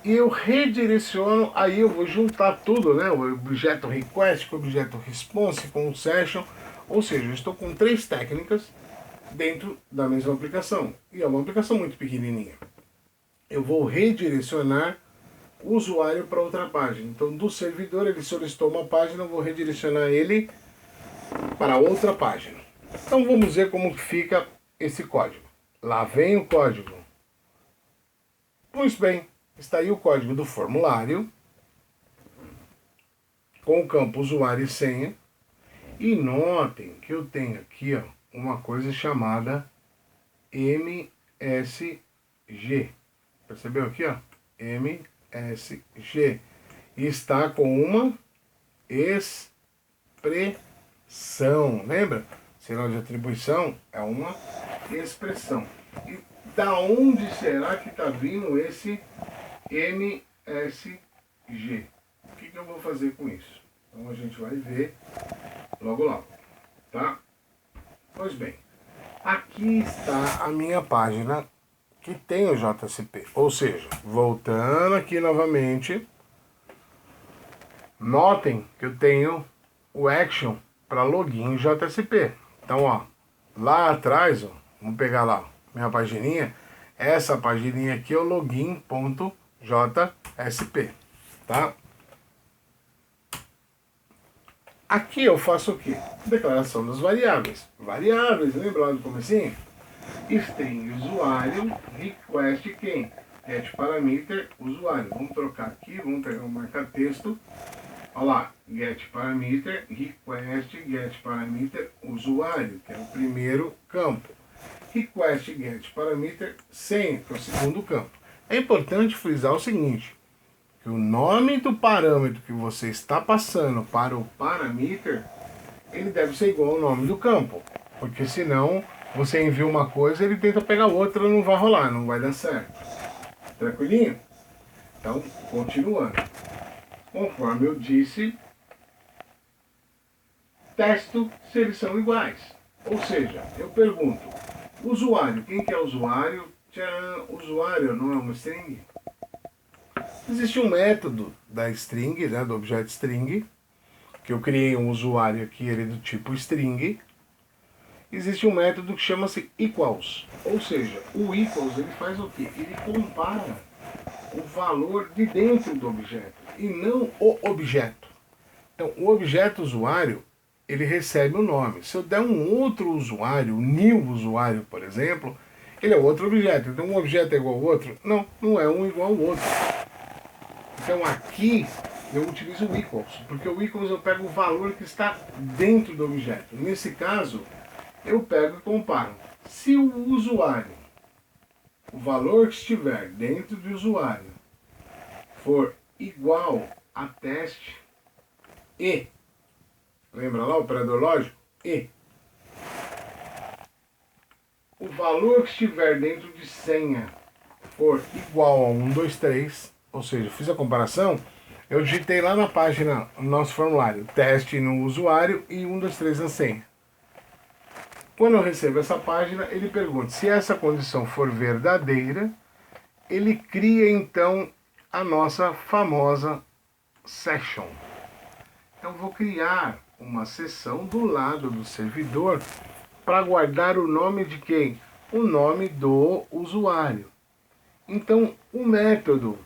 E eu redireciono, aí eu vou juntar tudo, né? O objeto request com o objeto response com o session, Ou seja, eu estou com 3 técnicas dentro da mesma aplicação. E é uma aplicação muito pequenininha. Eu vou redirecionar o usuário para outra página. Então, do servidor, ele solicitou uma página, eu vou redirecionar ele para outra página. Então, vamos ver como fica esse código. Lá vem o código. Pois bem, está aí o código do formulário, com o campo usuário e senha. E notem que eu tenho aqui ó, uma coisa chamada MSG. Percebeu aqui? Ó? MSG. E está com uma expressão. Lembra? Sinal de atribuição é uma expressão. E da onde será que está vindo esse MSG? O que eu vou fazer com isso? Então a gente vai ver logo logo, tá? Pois bem, aqui está a minha página que tem o JCP. Ou seja, voltando aqui novamente, notem que eu tenho o action para login JSP. Então, ó, lá atrás, ó, vamos pegar lá minha pagininha. Essa pagininha aqui é o login.jsp, tá? Aqui eu faço o quê? Declaração das variáveis. Variáveis, lembra lá do comecinho? String usuário, request quem? Get parameter usuário. Vamos trocar aqui, vamos pegar o marca-texto. Olha lá, get parameter, request, get parameter usuário, que é o primeiro campo. Request, get parameter senha, que é o segundo campo. É importante frisar o seguinte, que o nome do parâmetro que você está passando para o parameter, ele deve ser igual ao nome do campo. Porque senão você envia uma coisa e ele tenta pegar outra, não vai rolar, não vai dar certo. Tranquilinho? Então, continuando. Conforme eu disse, testo se eles são iguais. Ou seja, eu pergunto, usuário, quem que é usuário? Tcharam, usuário não é uma string? Existe um método da string, né, do objeto string, que eu criei um usuário aqui, ele é do tipo string. Existe um método que chama-se equals, ou seja, o equals ele faz o quê? Ele compara o valor de dentro do objeto e não o objeto. Então, o objeto usuário, ele recebe o nome. Se eu der um outro usuário, um new usuário, por exemplo, ele é outro objeto. Então, um objeto é igual ao outro? Não, não é um igual ao outro. Então, aqui eu utilizo o equals, porque o equals eu pego o valor que está dentro do objeto. Nesse caso, eu pego e comparo. Se o usuário, o valor que estiver dentro do usuário, for igual a teste e, lembra lá o operador lógico? E. O valor que estiver dentro de senha for igual a 1, 2, 3, ou seja, fiz a comparação, eu digitei lá na página, no nosso formulário, teste no usuário e 1, 2, 3 na senha. Quando eu recebo essa página, ele pergunta se essa condição for verdadeira, ele cria então a nossa famosa session. Então vou criar uma sessão do lado do servidor para guardar o nome de quem? O nome do usuário. Então o método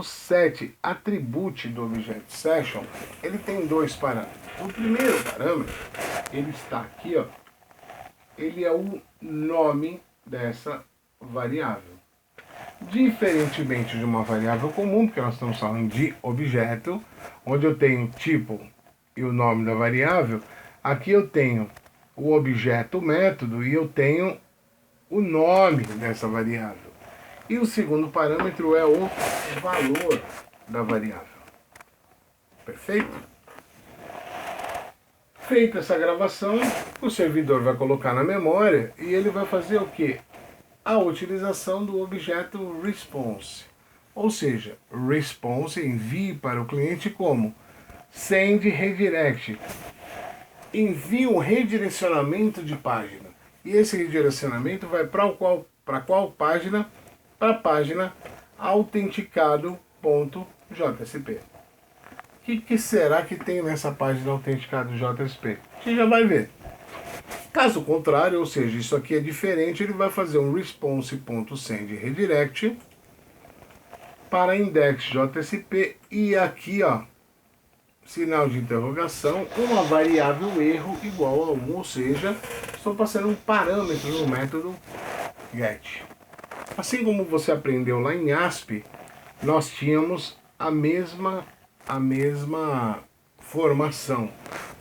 setAttribute do objeto session, ele tem 2 parâmetros. O primeiro parâmetro, ele está aqui, ó. Ele é o nome dessa variável. Diferentemente de uma variável comum, porque nós estamos falando de objeto, onde eu tenho tipo e o nome da variável, aqui eu tenho o objeto método e eu tenho o nome dessa variável. E o segundo parâmetro é o valor da variável. Perfeito? Feita essa gravação, o servidor vai colocar na memória e ele vai fazer o quê? A utilização do objeto response. Ou seja, response envie para o cliente como? Send redirect. Envia um redirecionamento de página. E esse redirecionamento vai para qual página? Para a página autenticado.jsp. que será que tem nessa página autenticado JSP? Você já vai ver. Caso contrário, ou seja, isso aqui é diferente, ele vai fazer um response.send redirect para index JSP e aqui, ó, sinal de interrogação, uma variável erro igual a 1, ou seja, estou passando um parâmetro no método get. Assim como você aprendeu lá em ASP, nós tínhamos a mesma formação.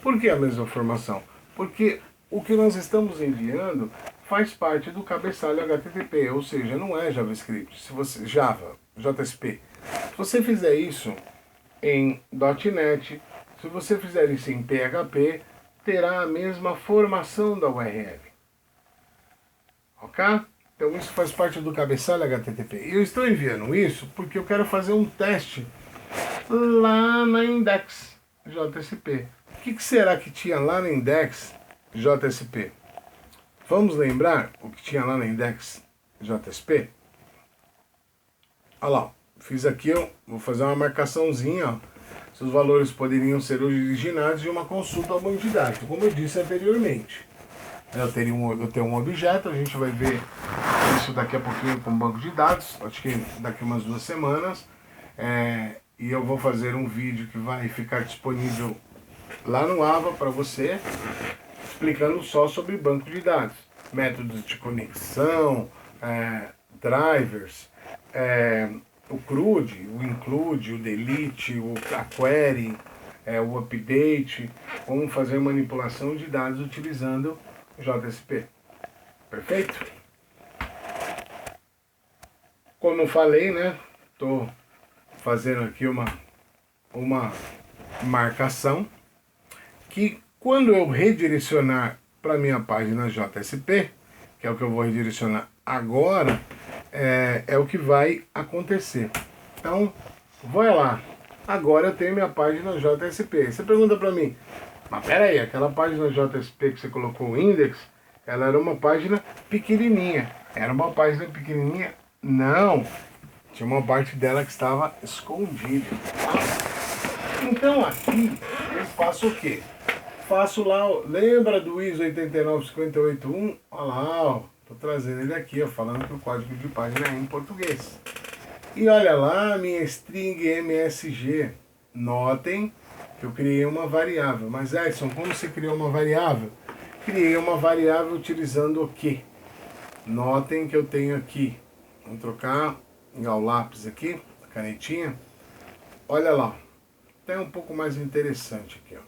Por que a mesma formação? Porque o que nós estamos enviando faz parte do cabeçalho HTTP, ou seja, não é JavaScript, se você Java, JSP. Se você fizer isso em .NET, se você fizer isso em PHP, terá a mesma formação da URL. Ok? Então isso faz parte do cabeçalho HTTP. E eu estou enviando isso porque eu quero fazer um teste lá na index JSP. O que será que tinha lá na index JSP? Vamos lembrar o que tinha lá na index JSP? Olha lá, fiz aqui, eu vou fazer uma marcaçãozinha, ó. Se os valores poderiam ser originados de uma consulta ao banco de dados, como eu disse anteriormente. Eu tenho um objeto, a gente vai ver isso daqui a pouquinho com o banco de dados, acho que daqui umas 2 semanas. E eu vou fazer um vídeo que vai ficar disponível lá no AVA para você, explicando só sobre banco de dados, métodos de conexão, drivers, o CRUD, o include, o delete, a query, o update, como fazer manipulação de dados utilizando JSP. Perfeito? Como eu falei, né? Estou fazendo aqui uma marcação que quando eu redirecionar para minha página JSP, que é o que eu vou redirecionar agora, é o que vai acontecer. Então, vai lá. Agora eu tenho minha página JSP. Você pergunta para mim, mas peraí, aquela página JSP que você colocou o index, ela era uma página pequenininha. Era uma página pequenininha? Não. Tinha uma parte dela que estava escondida. Então aqui eu faço o quê? Faço lá, lembra do ISO 89581? Olha lá, ó, tô trazendo ele aqui, ó, falando que o código de página é em português. E olha lá a minha string MSG. Notem que eu criei uma variável. Mas Edson, como você criou uma variável? Criei uma variável utilizando o quê? Notem que eu tenho aqui, vamos trocar o lápis aqui, a canetinha. Olha lá, tem um pouco mais interessante aqui, ó.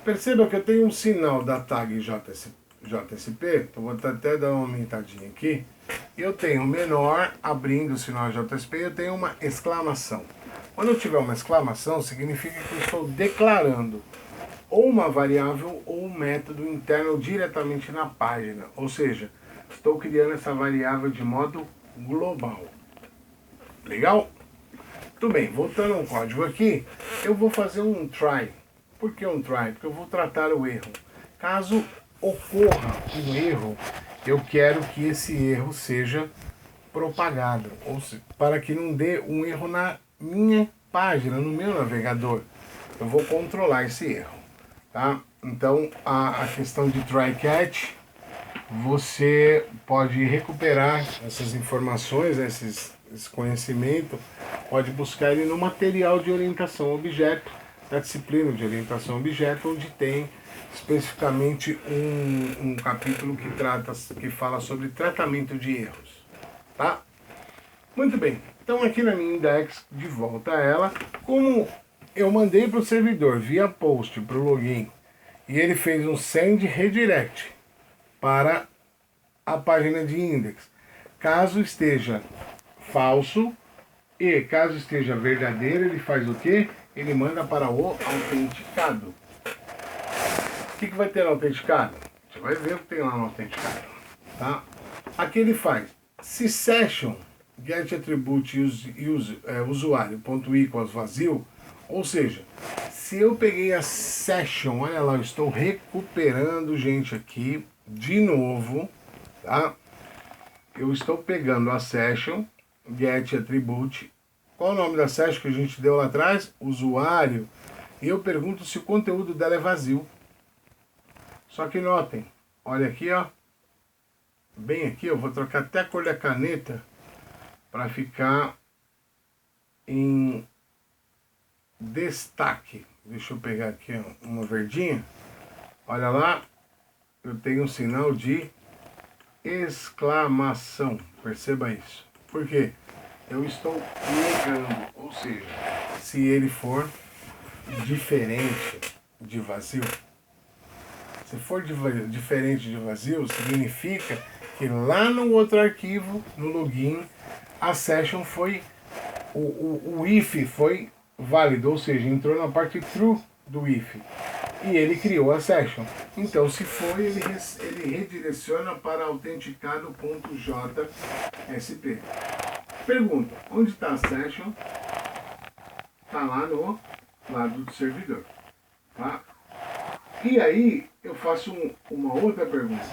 Perceba que eu tenho um sinal da tag JSP, então vou até dar uma aumentadinha aqui. Eu tenho menor, abrindo o sinal JSP, eu tenho uma exclamação. Quando eu tiver uma exclamação, significa que eu estou declarando ou uma variável ou um método interno diretamente na página. Ou seja, estou criando essa variável de modo global. Legal? Tudo bem, voltando ao código aqui, eu vou fazer um try. Por que um try? Porque eu vou tratar o erro. Caso ocorra um erro, eu quero que esse erro seja propagado, ou seja, para que não dê um erro na minha página, no meu navegador. Eu vou controlar esse erro, tá? Então, a questão de try catch, você pode recuperar essas informações, esse conhecimento, pode buscar ele no material de orientação a objeto, da disciplina de orientação a objeto, onde tem especificamente um capítulo que fala sobre tratamento de erros, tá? Muito bem, então aqui na minha index, de volta a ela, como eu mandei para o servidor via post para o login, e ele fez um send redirect para a página de index, caso esteja falso e caso esteja verdadeiro, ele faz o quê? Ele manda para o autenticado. O que vai ter no autenticado? Você vai ver o que tem lá no autenticado, tá? Aqui ele faz se session get attribute usuário.equals vazio, ou seja, se eu peguei a session, olha lá, eu estou recuperando, gente, aqui de novo, tá? Eu estou pegando a session get attribute. Qual o nome da session que a gente deu lá atrás? Usuário. E eu pergunto se o conteúdo dela é vazio. Só que notem, olha aqui, ó. Bem aqui, eu vou trocar até a cor da caneta para ficar em destaque. Deixa eu pegar aqui ó, uma verdinha. Olha lá, eu tenho um sinal de exclamação. Perceba isso. Por quê? Eu estou negando, ou seja, se ele for diferente de vazio. Se for diferente de vazio, significa que lá no outro arquivo, no login, a session foi, o if foi válido, ou seja, entrou na parte true do if. E ele criou a session. Então, se for, ele redireciona para autenticado.jsp. Pergunta, onde está a session? Está lá no lado do servidor. Tá? E aí, eu faço uma outra pergunta.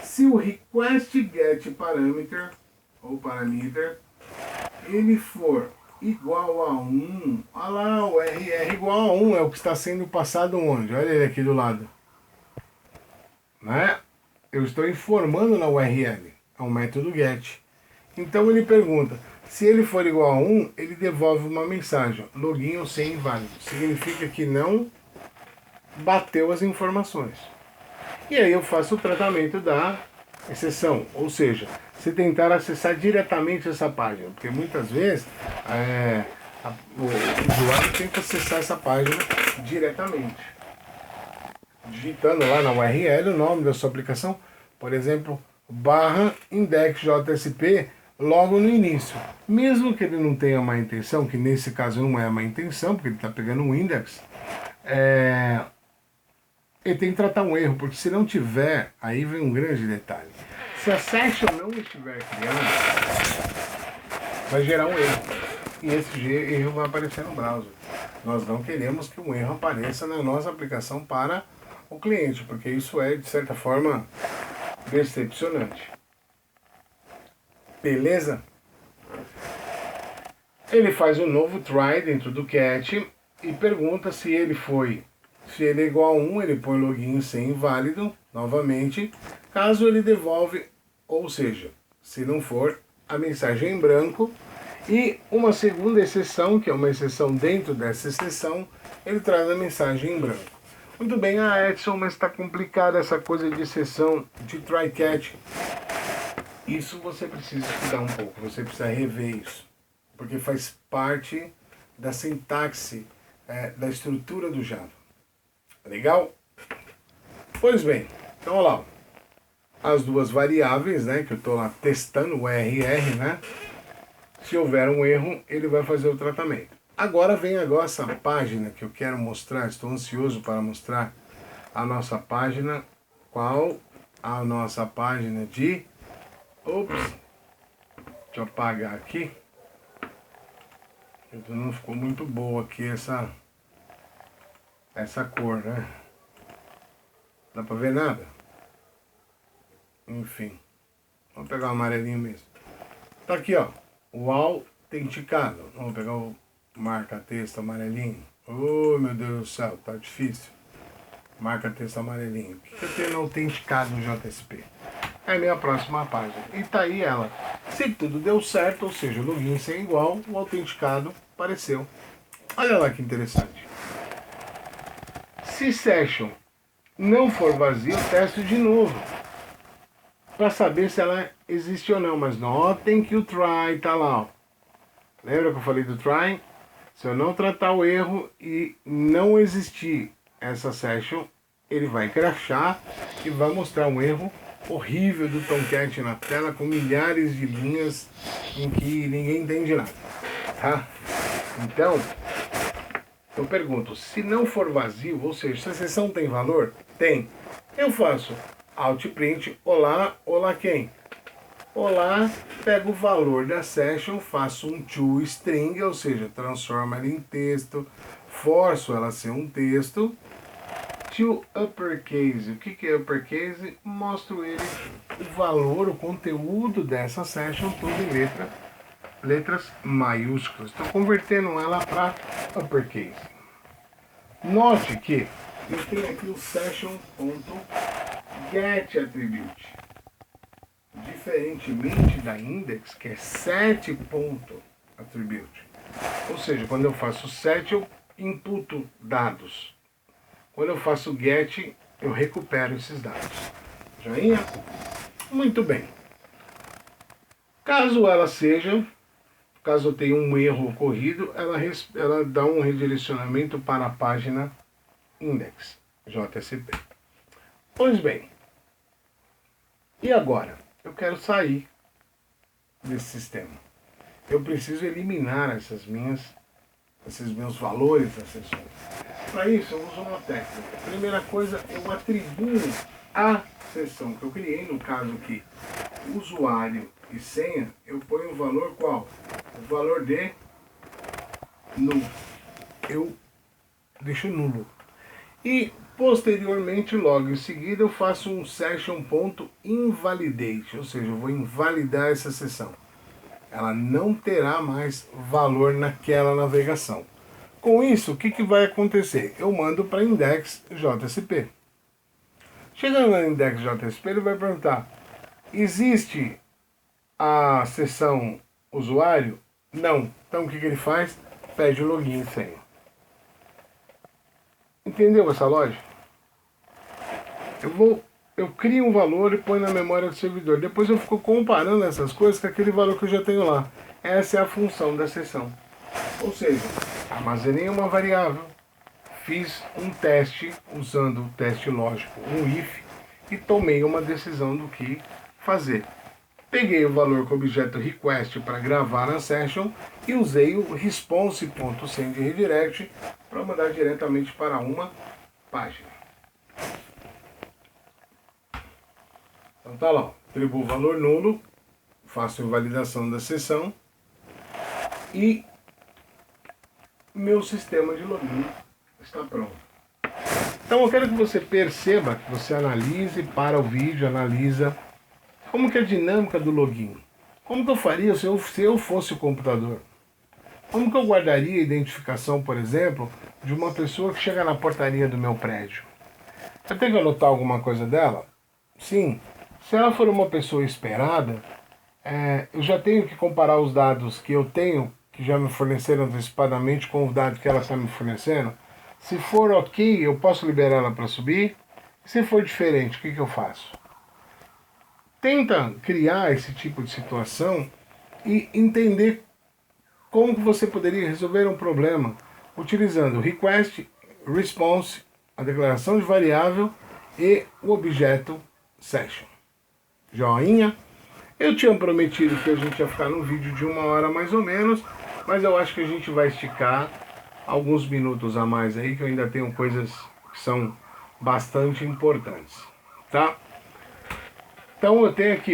Se o request_get_parameter, ou parameter, ele for igual a 1, olha lá, o RR igual a 1 é o que está sendo passado onde? Olha ele aqui do lado. Né? Eu estou informando na URL, é um método get. Então ele pergunta, se ele for igual a 1, ele devolve uma mensagem, login ou sem inválido. Significa que não bateu as informações. E aí eu faço o tratamento da exceção, ou seja, se tentar acessar diretamente essa página, porque muitas vezes o usuário tenta acessar essa página diretamente, digitando lá na URL o nome da sua aplicação, por exemplo, /index.jsp logo no início. Mesmo que ele não tenha má intenção, que nesse caso não é má intenção, porque ele está pegando um index, ele tem que tratar um erro, porque se não tiver, aí vem um grande detalhe. Se a session não estiver criada, vai gerar um erro. E esse erro vai aparecer no browser. Nós não queremos que um erro apareça na nossa aplicação para o cliente, porque isso é, de certa forma, decepcionante. Beleza? Ele faz um novo try dentro do cat e pergunta se ele é igual a 1, ele põe login sem inválido, novamente. Caso ele devolve, ou seja, se não for, a mensagem em branco. E uma segunda exceção, que é uma exceção dentro dessa exceção, ele traz a mensagem em branco. Muito bem, Edson, mas está complicada essa coisa de exceção de try catch. Isso você precisa estudar um pouco, você precisa rever isso. Porque faz parte da sintaxe, da estrutura do Java. Legal? Pois bem, então olha lá, as duas variáveis, né, que eu estou lá testando o URR, né, se houver um erro, ele vai fazer o tratamento. Agora vem essa página que eu quero mostrar, estou ansioso para mostrar a nossa página, qual a nossa página de, deixa eu apagar aqui, não ficou muito boa aqui essa cor, né? Dá pra ver nada? Enfim. Vamos pegar o amarelinho mesmo. Tá aqui, ó. O autenticado. Vamos pegar o marca-texto amarelinho. Oh, meu Deus do céu, tá difícil. Marca-texto amarelinho. O que eu tenho no autenticado no JSP? É a minha próxima página. E tá aí ela. Se tudo deu certo, ou seja, o login sem igual, o autenticado apareceu. Olha lá que interessante. Se session não for vazio, eu testo de novo. Para saber se ela existe ou não. Mas notem que o try tá lá. Ó. Lembra que eu falei do try? Se eu não tratar o erro e não existir essa session, ele vai crashar e vai mostrar um erro horrível do Tomcat na tela com milhares de linhas em que ninguém entende nada. Tá? Então, eu pergunto, se não for vazio, ou seja, se a sessão tem valor, tem. Eu faço Alt-Print, olá, olá quem? Olá, pego o valor da session, faço um toString, ou seja, transformo ela em texto, forço ela a ser um texto. To uppercase, o que é uppercase? Mostro ele o valor, o conteúdo dessa session, tudo em letra letras maiúsculas. Estou convertendo ela para uppercase. Note que eu tenho aqui o session.getAttribute. Diferentemente da index, que é set.attribute. Ou seja, quando eu faço set, eu imputo dados. Quando eu faço get, eu recupero esses dados. Joinha? Muito bem. Caso eu tenha um erro ocorrido, ela dá um redirecionamento para a página index, JSP. Pois bem, e agora? Eu quero sair desse sistema. Eu preciso eliminar esses meus valores das sessões. Para isso, eu uso uma técnica. Primeira coisa, eu atribuo a sessão que eu criei, no caso aqui, usuário e senha, eu ponho o valor qual? O valor de nulo. Eu deixo nulo. E posteriormente, logo em seguida, eu faço um session.invalidate, ou seja, eu vou invalidar essa sessão. Ela não terá mais valor naquela navegação. Com isso, o que vai acontecer? Eu mando para index.jsp. Chegando na index.jsp, ele vai perguntar: existe a seção usuário? Não. Então o que ele faz? Pede o login e senha. Entendeu essa lógica? Eu crio um valor e ponho na memória do servidor. Depois eu fico comparando essas coisas com aquele valor que eu já tenho lá. Essa é a função da sessão. Ou seja, armazenei uma variável, fiz um teste usando o teste lógico, um if, e tomei uma decisão do que fazer. Peguei o valor com o objeto request para gravar na session e usei o response.sendRedirect para mandar diretamente para uma página. Então tá lá, atribuo valor nulo, faço invalidação da sessão e meu sistema de login está pronto. Então eu quero que você perceba, que você analise, para o vídeo, analisa como que é a dinâmica do login. Como que eu faria se eu fosse o computador? Como que eu guardaria a identificação, por exemplo, de uma pessoa que chega na portaria do meu prédio? Eu tenho que anotar alguma coisa dela? Sim. Se ela for uma pessoa esperada, eu já tenho que comparar os dados que eu tenho, que já me forneceram antecipadamente, com os dados que ela está me fornecendo. Se for ok, eu posso liberar ela para subir. Se for diferente, o que eu faço? Tenta criar esse tipo de situação e entender como que você poderia resolver um problema utilizando request, response, a declaração de variável e o objeto session. Joinha? Eu tinha prometido que a gente ia ficar num vídeo de 1 hora mais ou menos, mas eu acho que a gente vai esticar alguns minutos a mais aí, que eu ainda tenho coisas que são bastante importantes, tá? Então eu tenho aqui,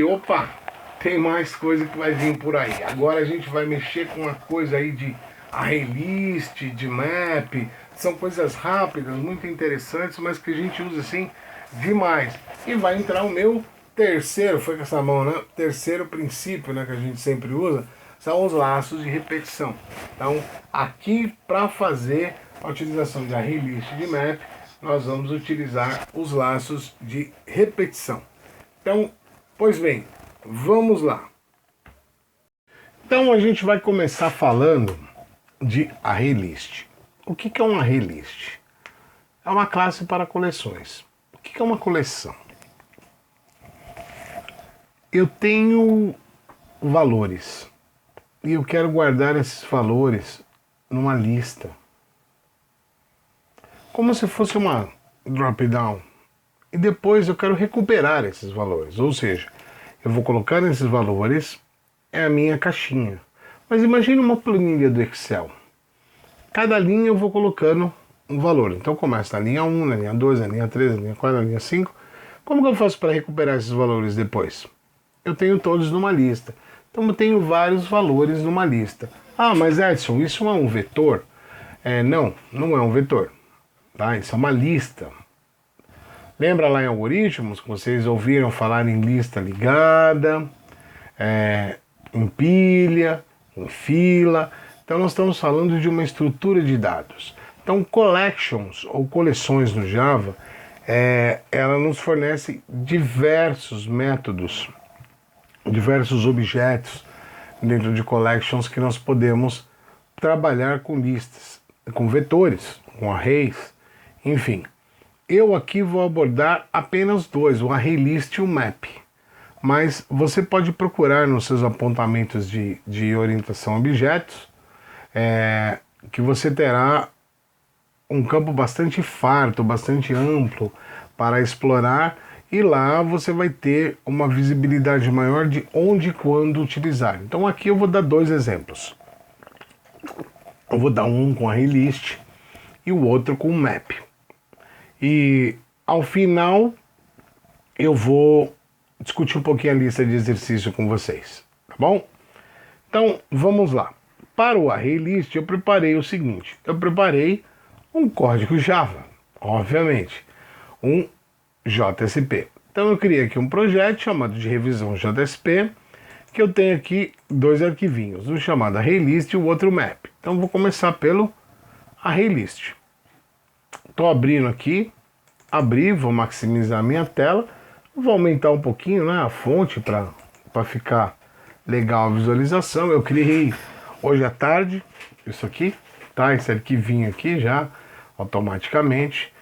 tem mais coisa que vai vir por aí. Agora a gente vai mexer com uma coisa aí de ArrayList, de map. São coisas rápidas, muito interessantes, mas que a gente usa assim demais. E vai entrar o meu terceiro, foi com essa mão, né? Terceiro princípio, né, que a gente sempre usa, são os laços de repetição. Então, aqui para fazer a utilização de ArrayList de map, nós vamos utilizar os laços de repetição. Então, pois bem, vamos lá. Então a gente vai começar falando de ArrayList. O que é um ArrayList? É uma classe para coleções. O que é uma coleção? Eu tenho valores e eu quero guardar esses valores numa lista, como se fosse uma drop-down. E depois eu quero recuperar esses valores, ou seja, eu vou colocar nesses valores, é a minha caixinha. Mas imagine uma planilha do Excel. Cada linha eu vou colocando um valor. Então começa na linha 1, na linha 2, na linha 3, na linha 4, na linha 5. Como que eu faço para recuperar esses valores depois? Eu tenho todos numa lista. Então eu tenho vários valores numa lista. Ah, mas Edson, isso não é um vetor? Não, não é um vetor. Tá? Isso é uma lista. Lembra lá em algoritmos que vocês ouviram falar em lista ligada, em pilha? em fila. Então nós estamos falando de uma estrutura de dados. Então collections ou coleções no Java, ela nos fornece diversos métodos, diversos objetos dentro de collections que nós podemos trabalhar com listas, com vetores, com arrays, enfim. Eu aqui vou abordar apenas dois, o ArrayList e o Map. Mas você pode procurar nos seus apontamentos de orientação a objetos, que você terá um campo bastante farto, bastante amplo para explorar, e lá você vai ter uma visibilidade maior de onde e quando utilizar. Então aqui eu vou dar dois exemplos. Eu vou dar um com ArrayList e o outro com Map. E ao final eu vou discutir um pouquinho a lista de exercício com vocês, tá bom? Então vamos lá. Para o ArrayList eu preparei o seguinte: eu preparei um código Java, obviamente, um JSP. Então eu criei aqui um projeto chamado de revisão JSP, que eu tenho aqui dois arquivinhos, um chamado ArrayList e o outro Map. Então vou começar pelo ArrayList. Estou abrindo aqui, vou maximizar a minha tela, vou aumentar um pouquinho, né, a fonte para ficar legal a visualização. Eu criei hoje à tarde isso aqui, tá? Esse arquivinho aqui já automaticamente.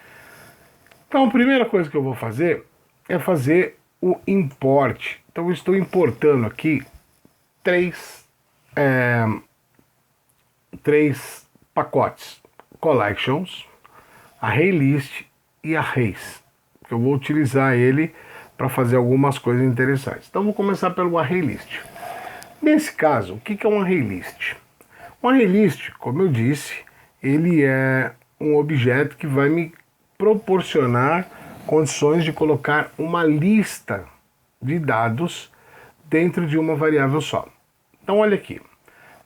Então a primeira coisa que eu vou fazer é fazer o import. Então eu estou importando aqui três pacotes: collections, ArrayList e arrays. Eu vou utilizar ele para fazer algumas coisas interessantes. Então vou começar pelo ArrayList. Nesse caso, o que é um ArrayList? Um ArrayList, como eu disse, ele é um objeto que vai me proporcionar condições de colocar uma lista de dados dentro de uma variável só. Então olha aqui.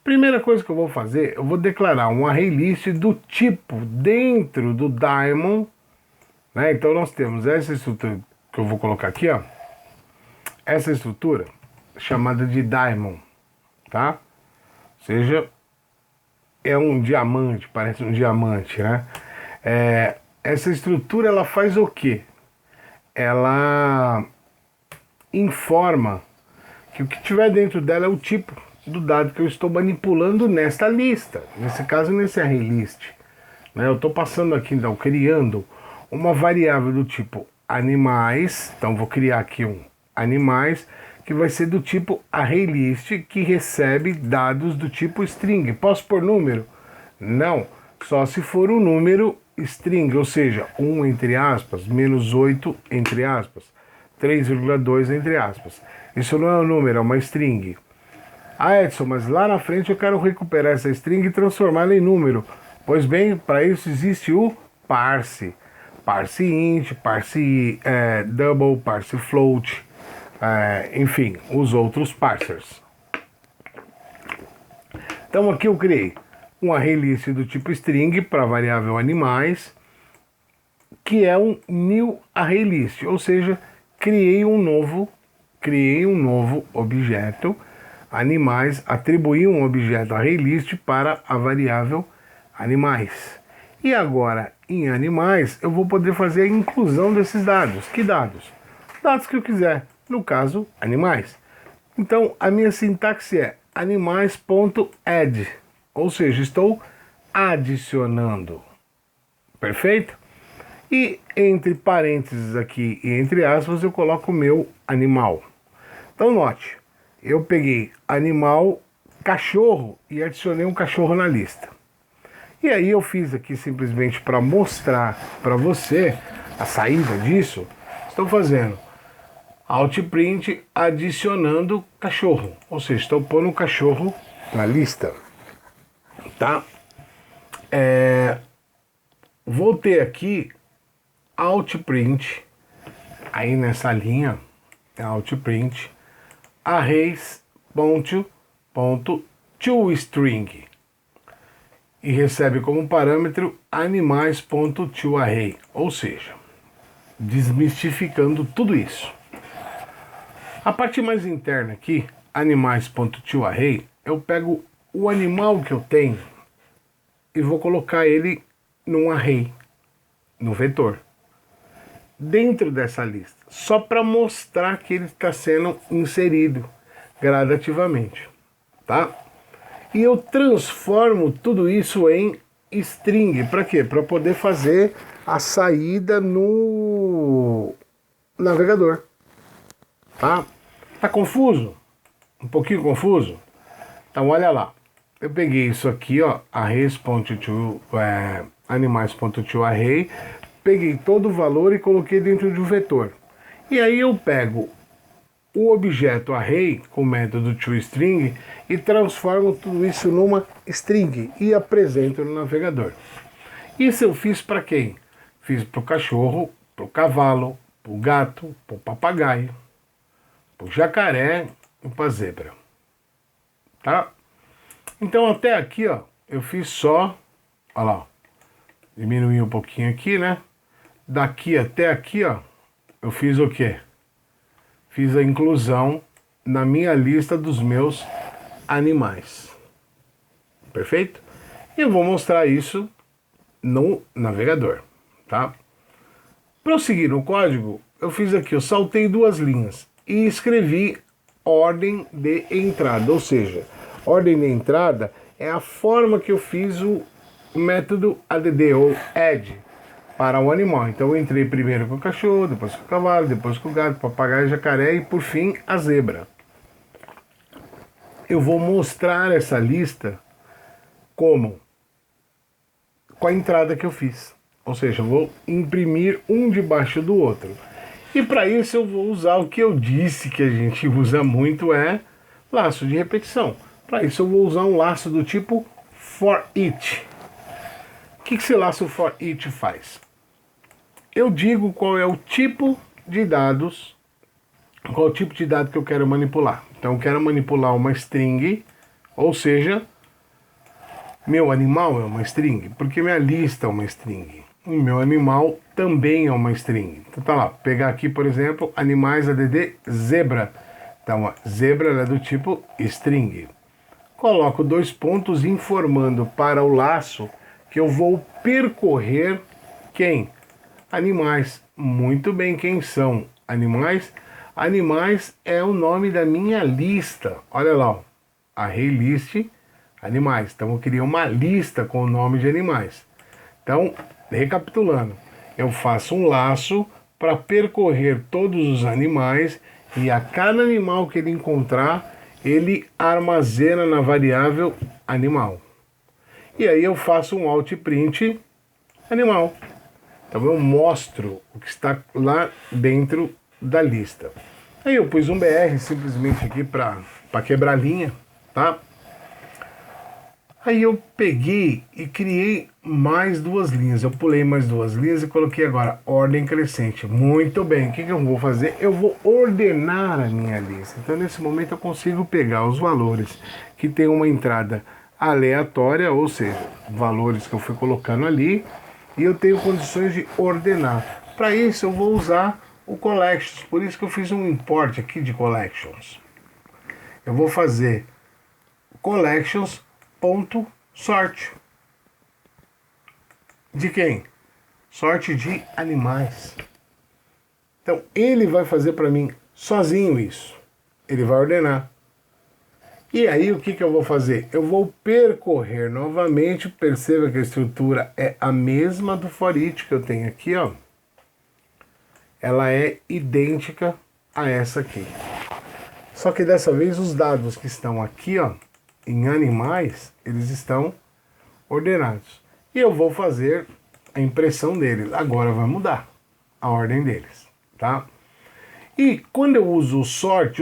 Primeira coisa que eu vou fazer, eu vou declarar um ArrayList do tipo dentro do daemon, né? Então nós temos essa estrutura que eu vou colocar aqui, ó. Essa estrutura chamada de daemon, tá? Ou seja, é um diamante, parece um diamante, né? Essa estrutura, ela faz o quê? Ela informa que o que tiver dentro dela é o tipo do dado que eu estou manipulando nesta lista, nesse caso nesse ArrayList, né? Eu estou passando aqui, então, criando uma variável do tipo animais. Então vou criar aqui um animais que vai ser do tipo ArrayList, que recebe dados do tipo string. Posso pôr número? Não, só se for um número string, ou seja, 1 entre aspas, menos 8 entre aspas, 3,2 entre aspas. Isso não é um número, é uma string. Ah, Edson, mas lá na frente eu quero recuperar essa string e transformá-la em número. Pois bem, para isso existe o parse. Parse int, parse double, parse float, enfim, os outros parsers. Então aqui eu criei um ArrayList do tipo string para a variável animais, que é um new ArrayList, ou seja, criei um novo objeto animais, atribuí um objeto ArrayList para a variável animais. E agora, em animais, eu vou poder fazer a inclusão desses dados. Que dados? Dados que eu quiser, no caso, animais. Então, a minha sintaxe é animais.add, ou seja, estou adicionando. Perfeito? E entre parênteses aqui e entre aspas, eu coloco o meu animal. Então, note, eu peguei animal, cachorro, e adicionei um cachorro na lista. E aí eu fiz aqui simplesmente para mostrar para você a saída disso. Estou fazendo Altprint adicionando cachorro, ou seja, estou pondo um cachorro na lista, tá? Vou ter aqui Altprint, aí nessa linha, Altprint arrays.toString e recebe como parâmetro animais.toArray, ou seja, desmistificando tudo isso. A parte mais interna aqui, animais.toArray, eu pego o animal que eu tenho e vou colocar ele num array, no vetor, dentro dessa lista, só para mostrar que ele está sendo inserido gradativamente, tá? E eu transformo tudo isso em string, para quê? Para poder fazer a saída no navegador, tá? Tá confuso? Um pouquinho confuso? Então olha lá, eu peguei isso aqui, ó, arrays.to, animais.toArray, peguei todo o valor e coloquei dentro de um vetor. E aí eu pego o objeto array com o método toString e transformo tudo isso numa string e apresento no navegador. Isso eu fiz para quem? Fiz para o cachorro, para o cavalo, para o gato, para o papagaio, para o jacaré e para a zebra. Tá? Então até aqui, ó, eu fiz só, olha lá, ó, diminuí um pouquinho aqui, né? Daqui até aqui, ó, eu fiz o quê? Fiz a inclusão na minha lista dos meus animais. Perfeito? E eu vou mostrar isso no navegador, tá? Prosseguir no código, eu fiz aqui, eu saltei 2 linhas e escrevi ordem de entrada, ou seja, ordem de entrada é a forma que eu fiz o método add ou add para o animal. Então eu entrei primeiro com o cachorro, depois com o cavalo, depois com o gato, papagaio, jacaré e por fim a zebra. Eu vou mostrar essa lista como? Com a entrada que eu fiz. Ou seja, eu vou imprimir um debaixo do outro. E para isso eu vou usar o que eu disse que a gente usa muito, é laço de repetição. Para isso eu vou usar um laço do tipo for each. O que esse laço for each faz? Eu digo qual é o tipo de dados, qual é o tipo de dado que eu quero manipular. Então eu quero manipular uma string, ou seja, meu animal é uma string, porque minha lista é uma string. O meu animal também é uma string. Então tá lá, pegar aqui, por exemplo, animais add zebra. Então a zebra é do tipo string. Coloco 2 pontos informando para o laço que eu vou percorrer quem? Animais. Muito bem, quem são animais? Animais é o nome da minha lista. Olha lá, ó. Array list animais. Então eu criei uma lista com o nome de animais. Então, recapitulando, eu faço um laço para percorrer todos os animais e a cada animal que ele encontrar, ele armazena na variável animal. E aí eu faço um outprint animal. Então eu mostro o que está lá dentro da lista. Aí eu pus um BR simplesmente aqui para quebrar a linha, tá? Aí eu peguei e criei mais 2 linhas. Eu pulei mais 2 linhas e coloquei agora ordem crescente. Muito bem, o que eu vou fazer? Eu vou ordenar a minha lista. Então nesse momento eu consigo pegar os valores que tem uma entrada aleatória, ou seja, valores que eu fui colocando ali, e eu tenho condições de ordenar. Para isso eu vou usar o collections, por isso que eu fiz um import aqui de collections. Eu vou fazer collections.sort. De quem? Sorte de animais. Então ele vai fazer para mim sozinho isso. Ele vai ordenar. E aí o que eu vou fazer? Eu vou percorrer novamente. Perceba que a estrutura é a mesma do for each que eu tenho aqui, ó. Ela é idêntica a essa aqui. Só que dessa vez os dados que estão aqui, ó, em animais, eles estão ordenados. E eu vou fazer a impressão deles. Agora vai mudar a ordem deles, tá? E quando eu uso o sort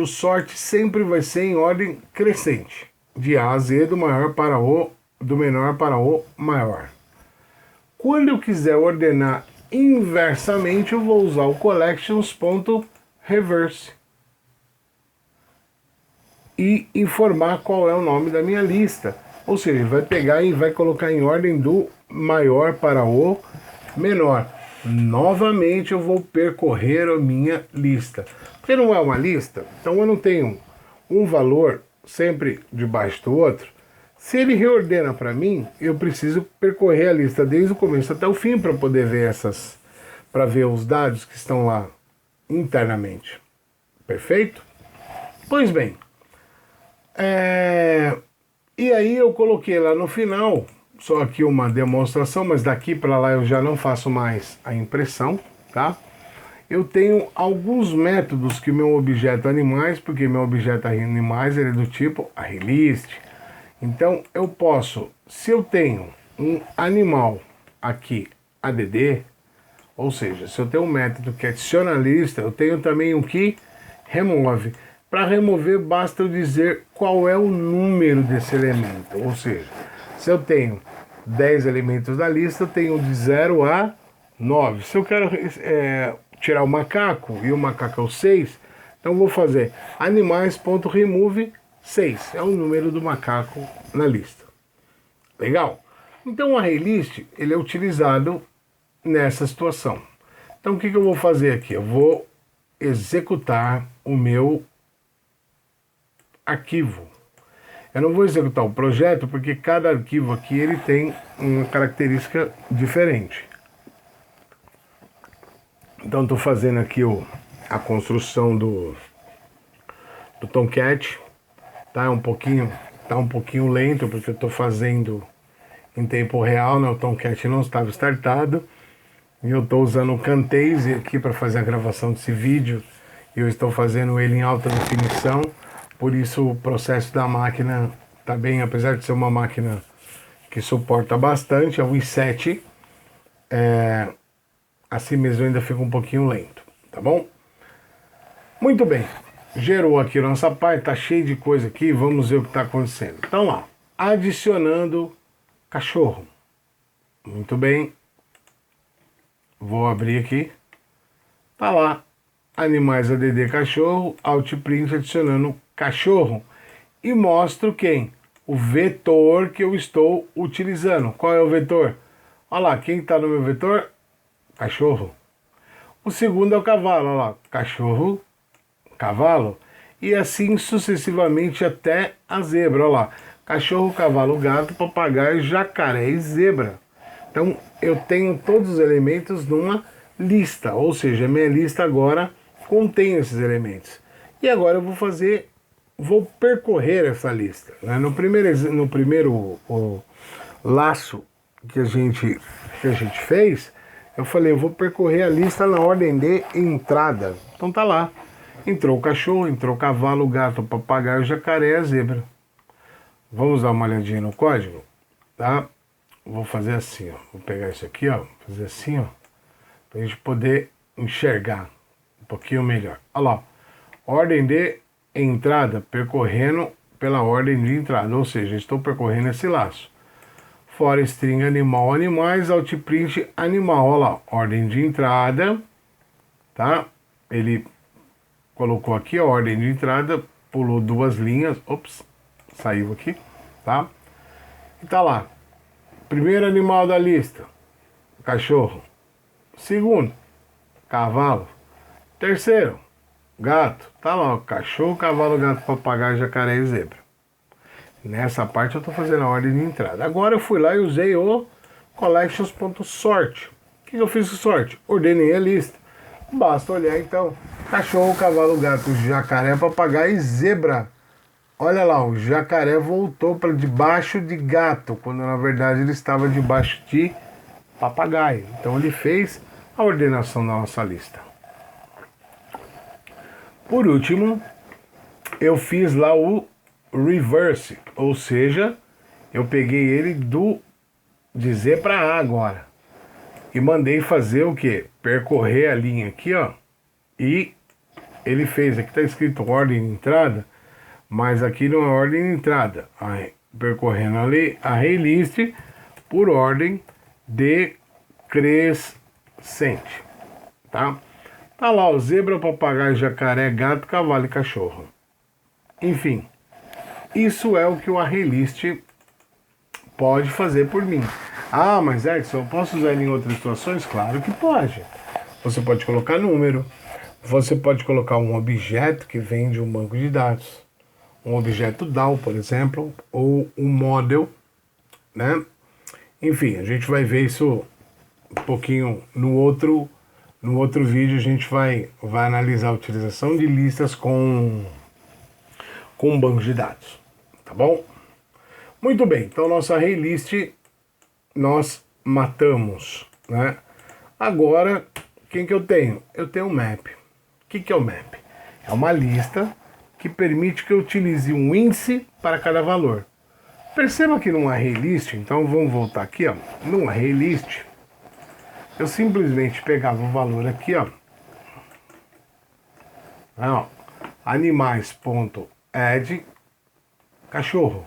sempre vai ser em ordem crescente, de A a Z, do menor para o maior. Quando eu quiser ordenar inversamente, eu vou usar o collections.reverse e informar qual é o nome da minha lista. Ou seja, ele vai pegar e vai colocar em ordem do maior para o menor. Novamente eu vou percorrer a minha lista. Porque não é uma lista, então eu não tenho um valor sempre debaixo do outro, Se ele reordena para mim, eu preciso percorrer a lista desde o começo até o fim para poder ver para ver os dados que estão lá internamente. Perfeito? Pois bem, e aí eu coloquei lá no final, só aqui uma demonstração, mas daqui para lá eu já não faço mais a impressão, tá? Eu tenho alguns métodos que meu objeto animais, porque meu objeto animais ele é do tipo ArrayList. Então eu posso, se eu tenho um animal aqui ADD, ou seja, se eu tenho um método que adiciona a lista, eu tenho também um que remove. Para remover basta eu dizer qual é o número desse elemento, ou seja, se eu tenho 10 elementos da lista, eu tenho de 0 a 9. Se eu quero tirar o macaco, e o macaco é o 6, então eu vou fazer animais.remove 6. É o número do macaco na lista. Legal? Então o ArrayList ele é utilizado nessa situação. Então o que eu vou fazer aqui? Eu vou executar o meu arquivo. Eu não vou executar o projeto porque cada arquivo aqui ele tem uma característica diferente. Então estou fazendo aqui a construção do Tomcat. Tá um pouquinho lento porque eu estou fazendo em tempo real, né? O Tomcat não estava startado. E eu estou usando o Camtasia aqui para fazer a gravação desse vídeo. E eu estou fazendo ele em alta definição. Por isso o processo da máquina está bem, apesar de ser uma máquina que suporta bastante, é o i7. Assim mesmo ainda fica um pouquinho lento, tá bom? Muito bem. Gerou aqui nossa parte, tá cheio de coisa aqui, vamos ver o que está acontecendo. Então lá, adicionando cachorro. Muito bem. Vou abrir aqui. Tá lá, animais ADD cachorro, Altprint adicionando cachorro. E mostro quem? O vetor que eu estou utilizando. Qual é o vetor? Olha lá, quem está no meu vetor? Cachorro. O segundo é o cavalo, olha lá, cachorro, cavalo. E assim sucessivamente até a zebra, olha lá. Cachorro, cavalo, gato, papagaio, jacaré e zebra. Então eu tenho todos os elementos numa lista, ou seja, minha lista agora contém esses elementos. E agora eu vou percorrer essa lista. Né? No primeiro laço que a gente fez, eu falei, eu vou percorrer a lista na ordem de entrada. Então tá lá. Entrou o cachorro, entrou o cavalo, o gato, o papagaio, o jacaré e a zebra. Vamos dar uma olhadinha no código? Tá? Vou fazer assim, ó. Vou pegar isso aqui, ó. Fazer assim, ó. Pra gente poder enxergar um pouquinho melhor. Olha lá. Ordem de entrada, percorrendo pela ordem de entrada. Ou seja, estou percorrendo esse laço. For string animal, animais, Altprint animal. Olha lá. Ordem de entrada. Tá? Ele colocou aqui a ordem de entrada. Pulou duas linhas. Ops. Saiu aqui. Tá? E tá lá. Primeiro animal da lista, cachorro. Segundo, cavalo. Terceiro, gato. Tá lá, ó, cachorro, cavalo, gato, papagaio, jacaré e zebra. Nessa parte eu estou fazendo a ordem de entrada. Agora eu fui lá e usei o collections.sort. O que eu fiz com sort? Ordenei a lista. Basta olhar então. Cachorro, cavalo, gato, jacaré, papagaio e zebra. Olha lá, o jacaré voltou para debaixo de gato, quando na verdade ele estava debaixo de papagaio. Então ele fez a ordenação da nossa lista. Por último, eu fiz lá o reverse, ou seja, eu peguei ele de Z para A agora. E mandei fazer o que? Percorrer a linha aqui, ó. E ele fez, aqui está escrito ordem de entrada, mas aqui não é ordem de entrada. Percorrendo ali a ArrayList por ordem decrescente. Tá? Tá lá o zebra, papagaio, jacaré, gato, cavalo e cachorro. Enfim, isso é o que o ArrayList pode fazer por mim. Ah, mas Edson, eu posso usar ele em outras situações? Claro que pode. Você pode colocar número, você pode colocar um objeto que vem de um banco de dados. um objeto DAO, por exemplo, ou um model, né? Enfim, a gente vai ver isso um pouquinho no outro vídeo. A gente vai analisar a utilização de listas com um banco de dados, tá bom? Muito bem, então nossa array list nós matamos, né? Agora, quem que eu tenho? Eu tenho um map. O que é o map? É uma lista que permite que eu utilize um índice para cada valor. Perceba que num array list, então vamos voltar aqui, ó. Num array list, eu simplesmente pegava o valor aqui, ó. Animais.add cachorro.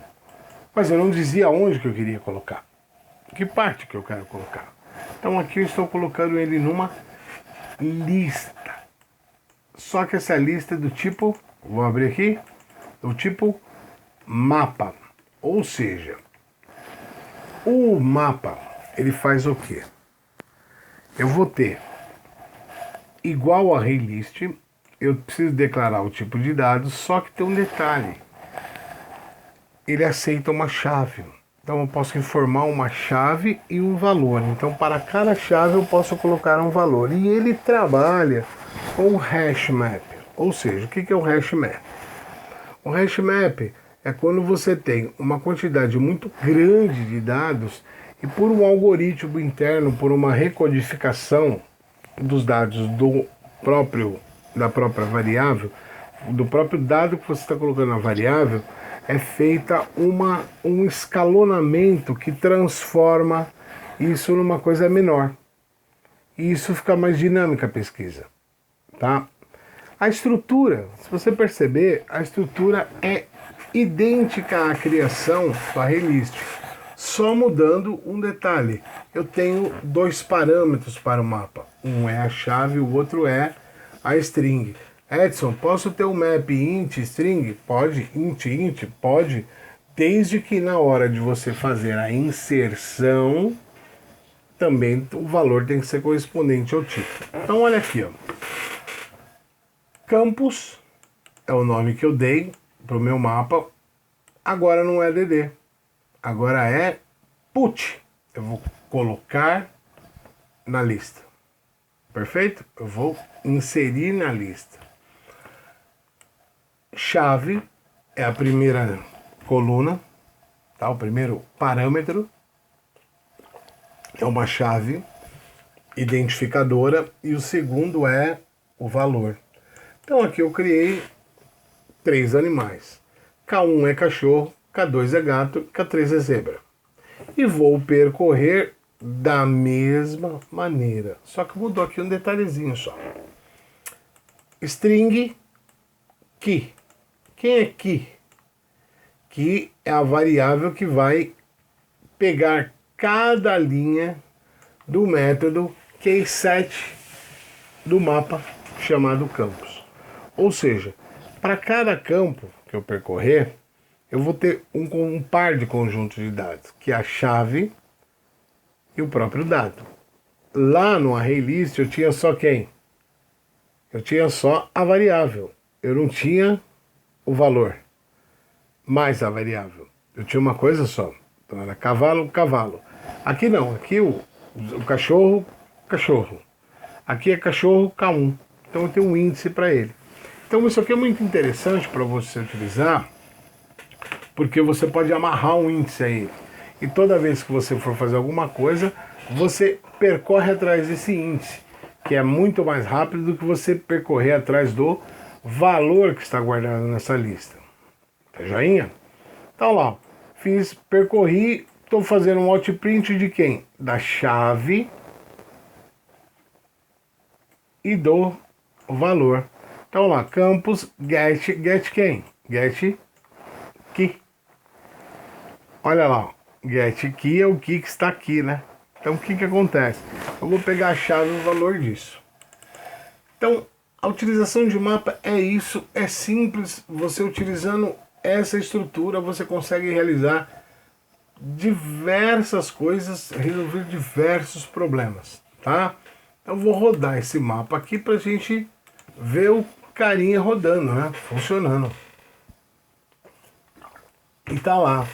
Mas eu não dizia onde que eu queria colocar. Que parte que eu quero colocar. Então aqui eu estou colocando ele numa lista. Só que essa lista é do tipo, vou abrir aqui, do tipo mapa. Ou seja, o mapa, ele faz o quê? Eu vou ter igual a array list, eu preciso declarar o tipo de dados, só que tem um detalhe. Ele aceita uma chave. Então eu posso informar uma chave e um valor. Então para cada chave eu posso colocar um valor. E ele trabalha com o hash map. Ou seja, o que é o hash map? O hash map é quando você tem uma quantidade muito grande de dados e por um algoritmo interno, por uma recodificação dos dados da própria variável, do próprio dado que você está colocando na variável, é feita um escalonamento que transforma isso numa coisa menor. E isso fica mais dinâmica a pesquisa, tá? A estrutura, se você perceber, a estrutura é idêntica à criação do array list, só mudando um detalhe. Eu tenho dois parâmetros para o mapa. Um é a chave, o outro é a string. Edson, posso ter um map int string? Pode, int, pode, desde que na hora de você fazer a inserção, também o valor tem que ser correspondente ao tipo. Então olha aqui, ó. Campus é o nome que eu dei para o meu mapa, agora não é DD, agora é put. Eu vou colocar na lista, perfeito? Eu vou inserir na lista. Chave é a primeira coluna, tá? O primeiro parâmetro é uma chave identificadora e o segundo é o valor. Então aqui eu criei 3 animais. K1 é cachorro, K2 é gato, K3 é zebra. E vou percorrer da mesma maneira. Só que mudou aqui um detalhezinho só. String key. Quem é key? Key é a variável que vai pegar cada linha do método keySet do mapa chamado campus. Ou seja, para cada campo que eu percorrer, eu vou ter um par de conjuntos de dados, que é a chave e o próprio dado. Lá no array list eu tinha só quem? Eu tinha só a variável. Eu não tinha o valor mais a variável. Eu tinha uma coisa só. Então era cavalo, cavalo. Aqui não. Aqui o cachorro, cachorro. Aqui é cachorro K1. Então eu tenho um índice para ele. Então isso aqui é muito interessante para você utilizar, porque você pode amarrar um índice a ele. E toda vez que você for fazer alguma coisa, você percorre atrás desse índice, que é muito mais rápido do que você percorrer atrás do valor que está guardado nessa lista. Tá joinha? Então lá, percorri, estou fazendo um outprint de quem? Da chave e do valor. Então lá, campus get quem? Get key. Olha lá, get key é o key que está aqui, né? Então o que acontece? Eu vou pegar a chave e o valor disso. Então a utilização de mapa é isso, é simples. Você utilizando essa estrutura você consegue realizar diversas coisas, resolver diversos problemas, tá? Eu vou rodar esse mapa aqui pra gente ver o carinha rodando, né? Funcionando. E tá lá.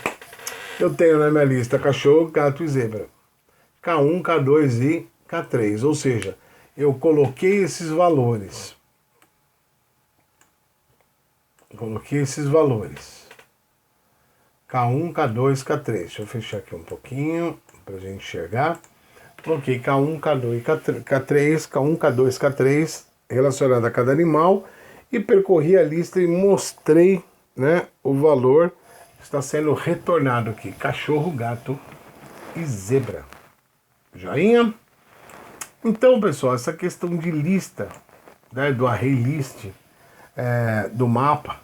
Eu tenho na minha lista cachorro, gato e zebra. K1, K2 e K3. Ou seja, eu coloquei esses valores. K1, K2, K3. Deixa eu fechar aqui um pouquinho pra gente enxergar. Coloquei K1, K2, K3, K1, K2, K3 relacionado a cada animal e percorri a lista e mostrei, né, o valor que está sendo retornado aqui. Cachorro, gato e zebra. Joinha? Então, pessoal, essa questão de lista, né, do array list, do mapa,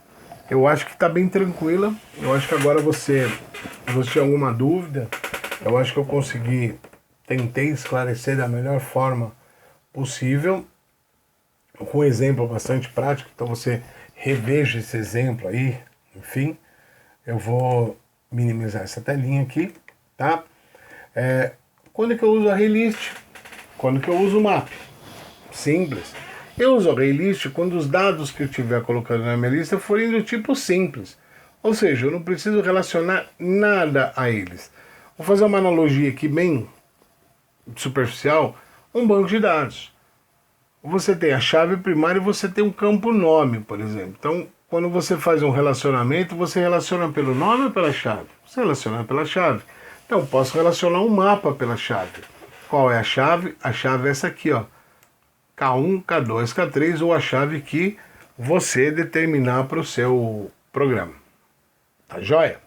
eu acho que está bem tranquila. Eu acho que agora você tinha alguma dúvida, eu acho que eu tentei esclarecer da melhor forma possível, com um exemplo bastante prático. Então você reveja esse exemplo aí. Enfim, eu vou minimizar essa telinha aqui, tá? Quando que eu uso array list? Quando que eu uso o map? Simples. Eu uso array list quando os dados que eu estiver colocando na minha lista forem do tipo simples. Ou seja, eu não preciso relacionar nada a eles. Vou fazer uma analogia aqui bem superficial. Um banco de dados. Você tem a chave primária e você tem um campo nome, por exemplo. Então, quando você faz um relacionamento, você relaciona pelo nome ou pela chave? Você relaciona pela chave. Então, posso relacionar um mapa pela chave. Qual é a chave? A chave é essa aqui, ó. K1, K2, K3, ou a chave que você determinar para o seu programa. Tá joia?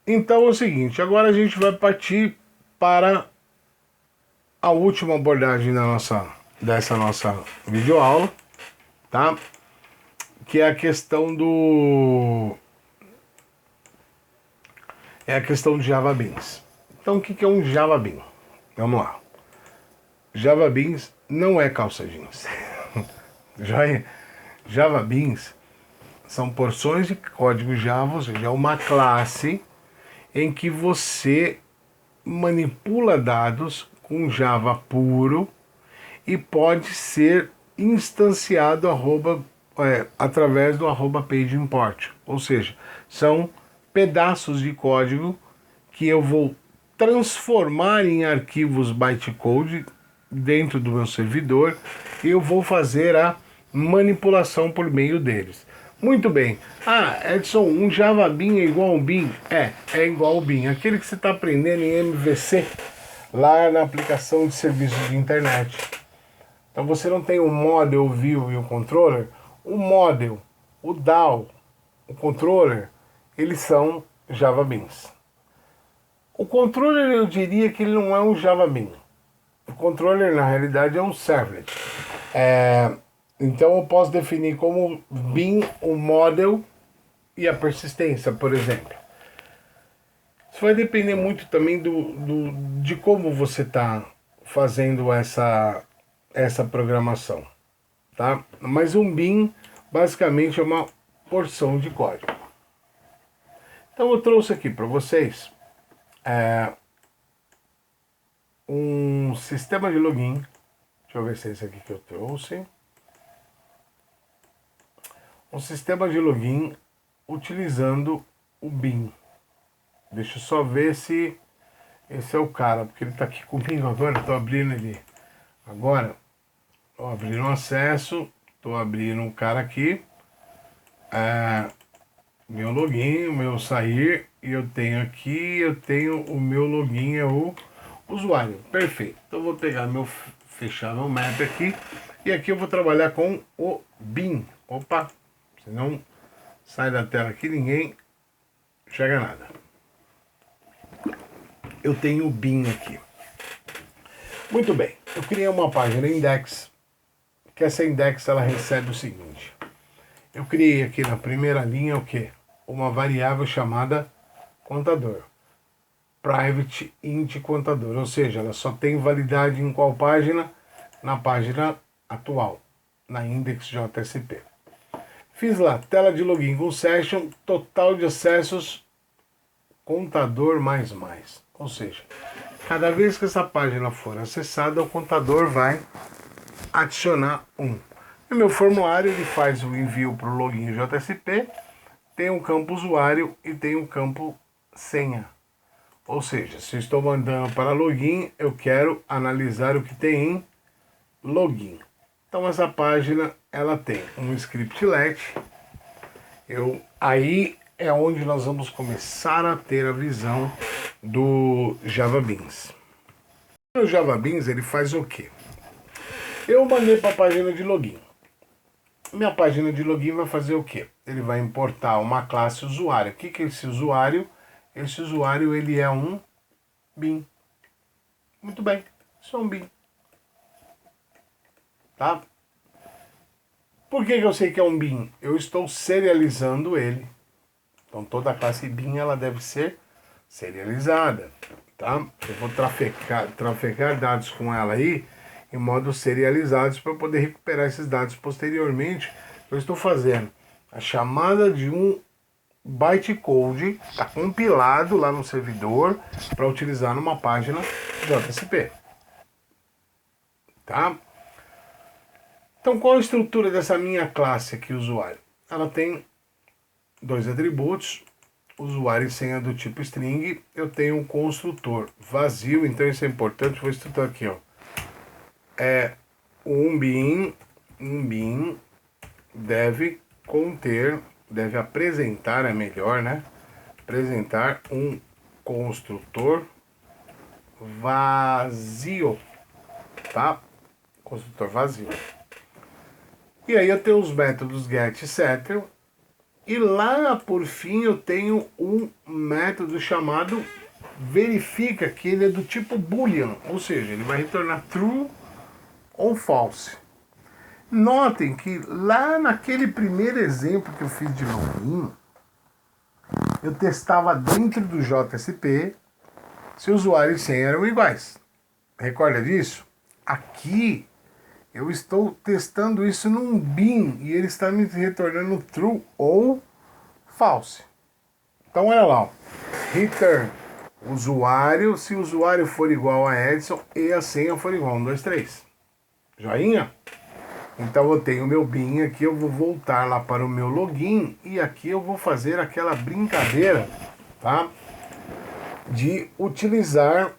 Então é o seguinte, agora a gente vai partir para a última abordagem dessa nossa videoaula, tá? Que é a questão de Java Beans. Então o que é um Java Bean? Vamos lá. Java Beans não é calça jeans. Java Beans são porções de código Java, ou seja, é uma classe em que você manipula dados com Java puro e pode ser instanciado através do @pageimport. Ou seja, são pedaços de código que eu vou transformar em arquivos bytecode dentro do meu servidor e eu vou fazer a manipulação por meio deles. Muito bem. Edson, um Java Bean é igual a um Bean? É igual ao Bean. Aquele que você está aprendendo em MVC, lá na aplicação de serviços de internet. Então você não tem o model, o view e o controller. O model, o DAO, o controller, eles são Java Beans. O controller, eu diria que ele não é um Java Bean. O controller, na realidade, é um servlet. Então eu posso definir como Bean o model e a persistência, por exemplo. Isso vai depender muito também de como você está fazendo essa programação, tá? Mas um Bean basicamente é uma porção de código. Então eu trouxe aqui para vocês um sistema de login. Deixa eu ver se é esse aqui que eu trouxe. Um sistema de login utilizando o Bean. Deixa eu só ver se esse é o cara, porque ele está aqui comigo agora. Estou abrindo ele agora. Estou abrindo o acesso. Estou abrindo o cara aqui. Meu login, o meu sair. E eu tenho o meu login, é o usuário. Perfeito. Então eu vou pegar fechar meu map aqui. E aqui eu vou trabalhar com o Bean. Opa! Senão sai da tela aqui, ninguém enxerga nada. Eu tenho o Bean aqui. Muito bem, eu criei uma página index, que essa index ela recebe o seguinte. Eu criei aqui na primeira linha o quê? Uma variável chamada contador. Private int contador, ou seja, ela só tem validade em qual página? Na página atual, na index.jsp. Fiz lá, tela de login com session, total de acessos, contador mais. Ou seja, cada vez que essa página for acessada, o contador vai adicionar 1. No meu formulário, ele faz o envio para o login JSP tem um campo usuário e tem um campo senha. Ou seja, se eu estou mandando para login, eu quero analisar o que tem em login. Então essa página ela tem um scriptlet. Aí é onde nós vamos começar a ter a visão do JavaBeans. O JavaBeans ele faz o quê? Eu mandei para a página de login. Minha página de login vai fazer o quê? Ele vai importar uma classe usuário. O que é esse usuário? Esse usuário ele é um bin. Muito bem, isso é um bin. Tá? Por que eu sei que é um bin? Eu estou serializando ele. Então toda a classe bin ela deve ser serializada. Tá? Eu vou trafegar dados com ela aí em modos serializados para poder recuperar esses dados posteriormente. Eu estou fazendo a chamada de um bytecode, está compilado lá no servidor para utilizar numa página JSP. Tá? Então qual a estrutura dessa minha classe aqui, usuário? Ela tem dois atributos, usuário e senha do tipo string. Eu tenho um construtor vazio, então isso é importante, vou estruturar aqui, ó. Um bin deve apresentar, é melhor, né? Apresentar um construtor vazio, tá? Construtor vazio. E aí eu tenho os métodos get, etc. E lá por fim eu tenho um método chamado verifica, que ele é do tipo boolean, ou seja, ele vai retornar true ou false. Notem que lá naquele primeiro exemplo que eu fiz de login, eu testava dentro do JSP se usuário e senha eram iguais. Recorda disso? Aqui eu estou testando isso num bin e ele está me retornando true ou false. Então olha lá, ó. Return usuário se o usuário for igual a Edson e a senha for igual a 1, 2, 3. Joinha? Então eu tenho o meu bin aqui, eu vou voltar lá para o meu login e aqui eu vou fazer aquela brincadeira, tá? De utilizar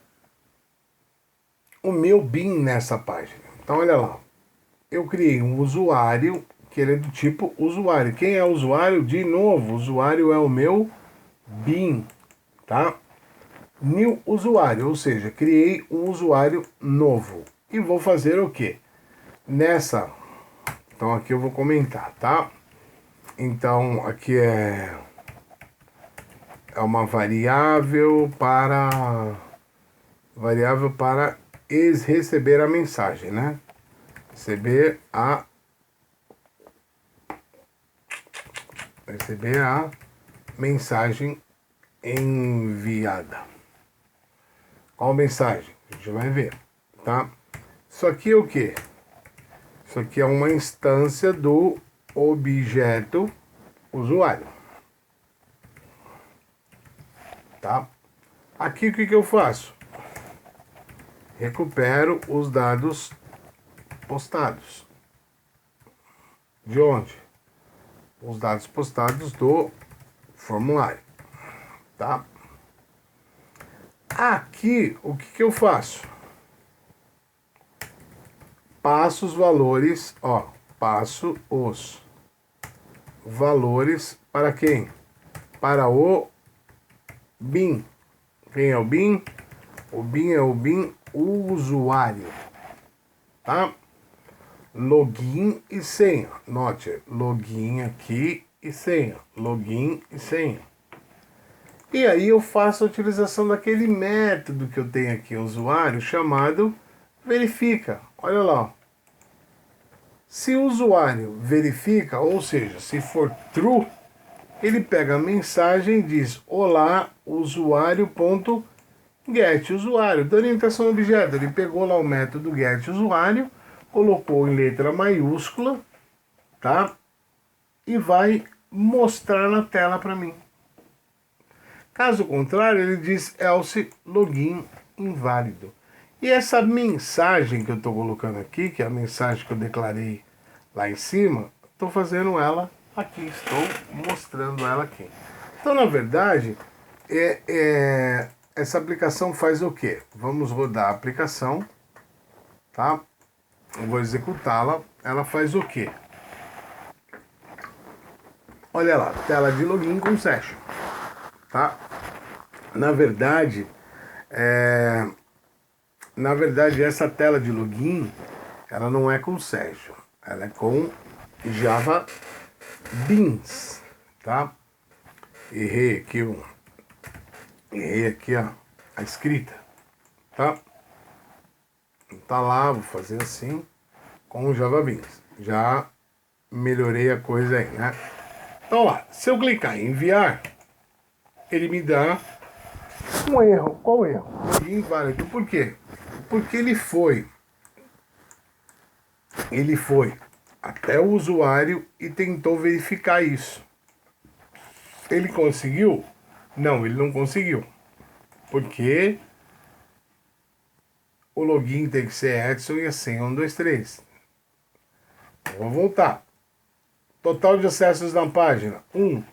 o meu bin nessa página. Então olha lá, eu criei um usuário que ele é do tipo usuário. Quem é o usuário? De novo, o usuário é o meu bin, tá? New usuário, ou seja, criei um usuário novo. E vou fazer o quê? Então aqui eu vou comentar, tá? Então aqui é uma variável para receber a mensagem, né? Receber a mensagem enviada. Qual mensagem? A gente vai ver, tá? Isso aqui é o quê? Isso aqui é uma instância do objeto usuário. Tá? Aqui o que eu faço? Recupero os dados postados. De onde? Os dados postados do formulário. Tá? Aqui o que eu faço? Passo os valores, ó, passo os valores para quem? Para o bin. Quem é o bin? O bin é o bin usuário, tá? Login e senha. Note, login aqui e senha. Login e senha. E aí eu faço a utilização daquele método que eu tenho aqui, usuário, chamado verifica. Olha lá. Se o usuário verifica, ou seja, se for true, ele pega a mensagem e diz: olá, usuário.get, usuário, da orientação objeto. Ele pegou lá o método get usuário, colocou em letra maiúscula, tá? E vai mostrar na tela para mim. Caso contrário, ele diz else login inválido. E essa mensagem que eu estou colocando aqui, que é a mensagem que eu declarei lá em cima, estou fazendo ela aqui estou mostrando ela aqui. Então, na verdade, essa aplicação faz o quê? Vamos rodar a aplicação, tá? Eu vou executá-la. Ela faz o quê? Olha lá, tela de login com session, tá? Na verdade, essa tela de login, ela não é com session, ela é com Java Beans, tá? Errei aqui, ó, a escrita, tá? Tá lá, vou fazer assim, com o Java Beans. Já melhorei a coisa aí, né? Então lá, se eu clicar em enviar, ele me dá um erro. Qual o erro? Login inválido. Por quê? Porque ele foi até o usuário e tentou verificar isso. Ele conseguiu? Não, ele não conseguiu. Porque o login tem que ser Edson e a senha 123. Vou voltar. Total de acessos na página, 1. O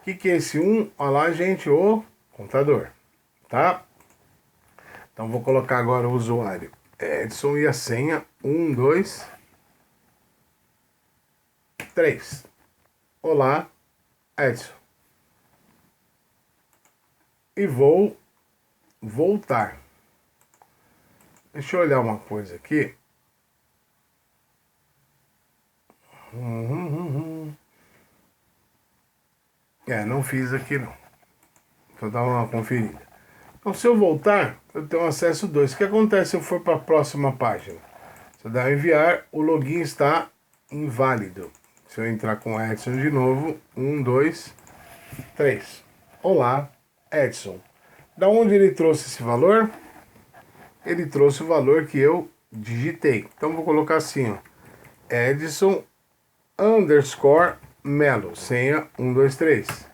que é esse 1? Olha lá, gente, o contador. Tá? Então vou colocar agora o usuário Edson e a senha 1, 2, 3. Olá, Edson. E vou voltar. Deixa eu olhar uma coisa aqui. Não fiz aqui não. Vou dar uma conferida. Então, se eu voltar, eu tenho acesso 2. O que acontece se eu for para a próxima página? Se eu der enviar, o login está inválido. Se eu entrar com Edson de novo, 1, 2, 3. Olá, Edson. Da onde ele trouxe esse valor? Ele trouxe o valor que eu digitei. Então, vou colocar assim, ó. Edson _ Melo, senha 1, 2, 3.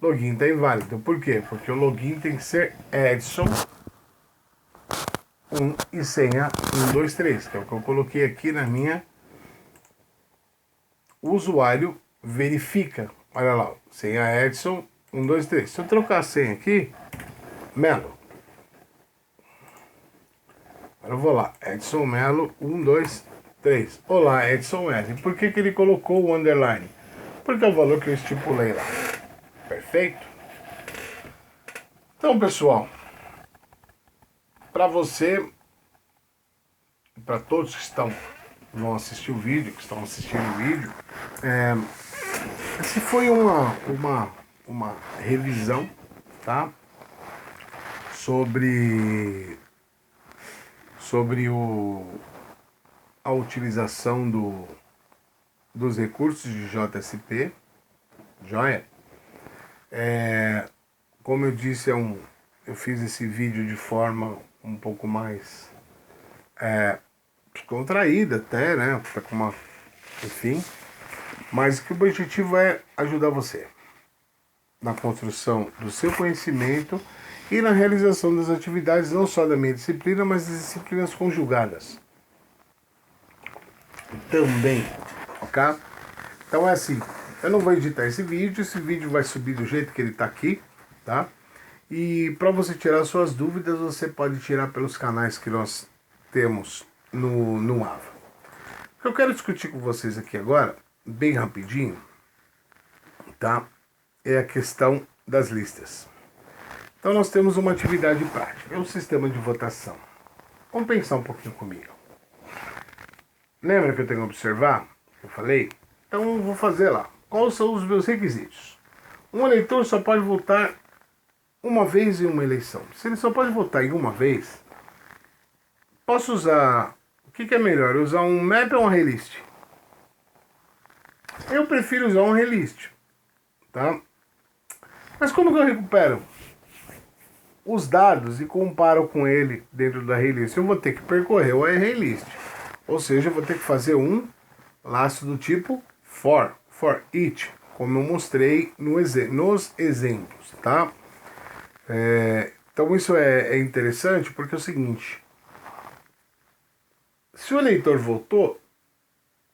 Login está inválido. Por quê? Porque o login tem que ser Edson 1 e senha 1, 2, 3, que é o que eu coloquei aqui na minha. O usuário verifica. Olha lá, senha Edson 1, 2, 3. Se eu trocar a senha aqui, Melo. Agora eu vou lá, Edson Melo 1, 2, 3. Olá, Edson Melo. E por que ele colocou o underline? Porque é o valor que eu estipulei lá. Perfeito? Então, pessoal, para você, para todos que vão assistir o vídeo, que estão assistindo o vídeo, essa foi uma revisão, tá? Sobre a utilização dos recursos de JSP, joia? Como eu disse, eu fiz esse vídeo de forma um pouco mais contraída até, né? Enfim. Mas que o objetivo é ajudar você na construção do seu conhecimento e na realização das atividades não só da minha disciplina, mas das disciplinas conjugadas também, ok? Então é assim, eu não vou editar esse vídeo vai subir do jeito que ele está aqui, tá? E para você tirar suas dúvidas, você pode tirar pelos canais que nós temos no AVA. O que eu quero discutir com vocês aqui agora, bem rapidinho, tá? É a questão das listas. Então nós temos uma atividade prática, é um sistema de votação. Vamos pensar um pouquinho comigo. Lembra que eu tenho que observar? Eu falei? Então eu vou fazer lá. Quais são os meus requisitos? Um eleitor só pode votar uma vez em uma eleição. Se ele só pode votar em uma vez, posso usar... O que é melhor? Usar um map ou um relist? Eu prefiro usar um relist, tá? Mas como que eu recupero os dados e comparo com ele dentro da relist? Eu vou ter que percorrer o relist. Ou seja, eu vou ter que fazer um laço do tipo for each, como eu mostrei nos exemplos, tá? Então isso é interessante porque é o seguinte: se o eleitor votou,